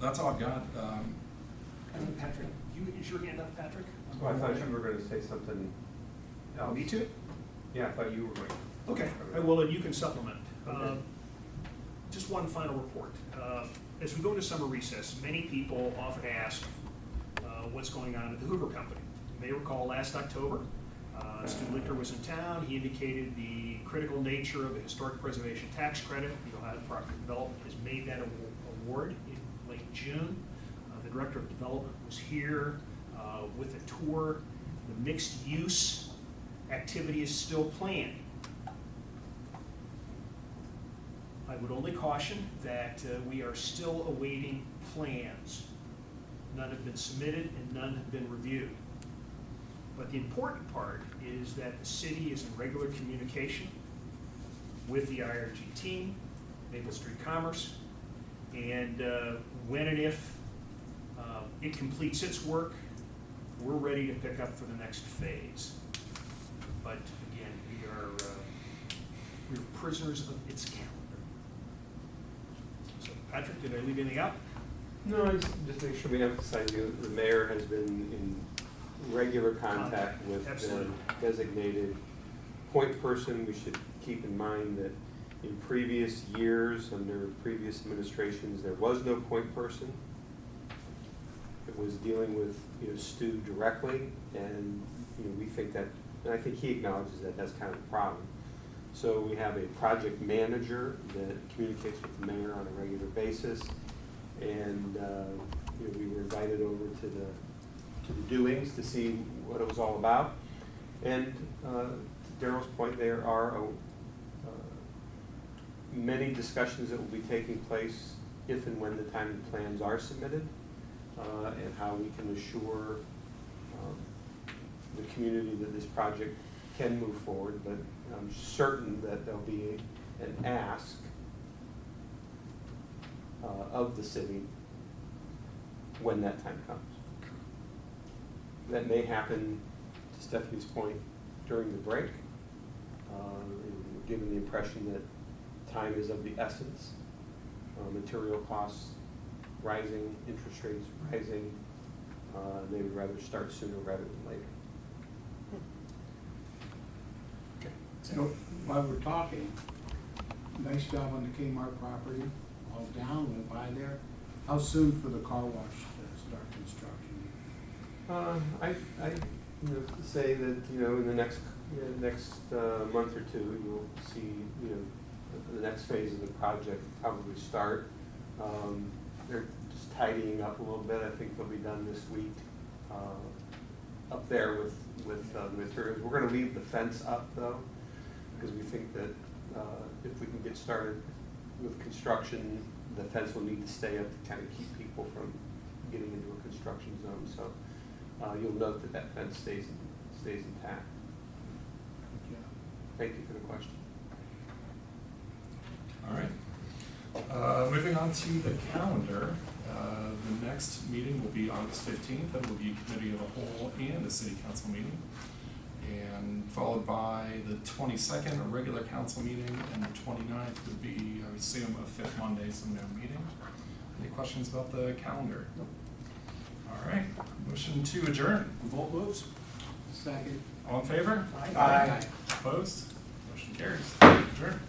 That's all I've got. Patrick, is your hand up, Patrick? Well, I thought you were gonna say something else. Me too? Yeah, I thought you were going. Okay, well, then you can supplement. Okay. Just one final report. As we go into summer recess, many people often ask what's going on at the Hoover Company. You may recall last October, Stu Lichter was in town. He indicated the critical nature of the historic preservation tax credit. The Ohio Department of Development has made that award in late June. The Director of Development was here with a tour. The mixed use activity is still planned. I would only caution that we are still awaiting plans. None have been submitted and none have been reviewed. But the important part is that the city is in regular communication with the IRG team, Maple Street Commerce, and when and if it completes its work, we're ready to pick up for the next phase. But again, we're prisoners of its calendar. So Patrick, did I leave anything out? No, just make sure we emphasize the mayor has been in regular contact with the designated point person. We should keep in mind that in previous years, under previous administrations, there was no point person. It was dealing with Stu directly, and we think that, and I think he acknowledges that that's kind of a problem. So we have a project manager that communicates with the mayor on a regular basis, and we were invited over to the doings to see what it was all about. And to Daryl's point, there are many discussions that will be taking place if and when the timely plans are submitted, and how we can assure the community that this project can move forward. But I'm certain that there'll be an ask of the city when that time comes. That may happen, to Stephanie's point, during the break. We're given the impression that time is of the essence. Material costs rising, interest rates rising. They would rather start sooner rather than later. Okay. So while we're talking, nice job on the Kmart property, all down, went by there. How soon for the car wash to start construction? I say that in the next month or two, you'll see the next phase of the project probably start. They're just tidying up a little bit. I think they'll be done this week up there with the materials. We're going to leave the fence up though, because we think that if we can get started with construction, the fence will need to stay up to kind of keep people from getting into a construction zone. So you'll note that fence stays intact. Thank you for the question. All right. Moving on to the calendar. The next meeting will be August 15th. That will be a committee of the whole and a city council meeting. And followed by the 22nd, a regular council meeting, and the 29th would be, I would assume, a fifth Monday, so no meeting. Any questions about the calendar? Nope. All right. Motion to adjourn. Vote moves. Second. All in favor? Aye. Opposed? Motion carries. Adjourn.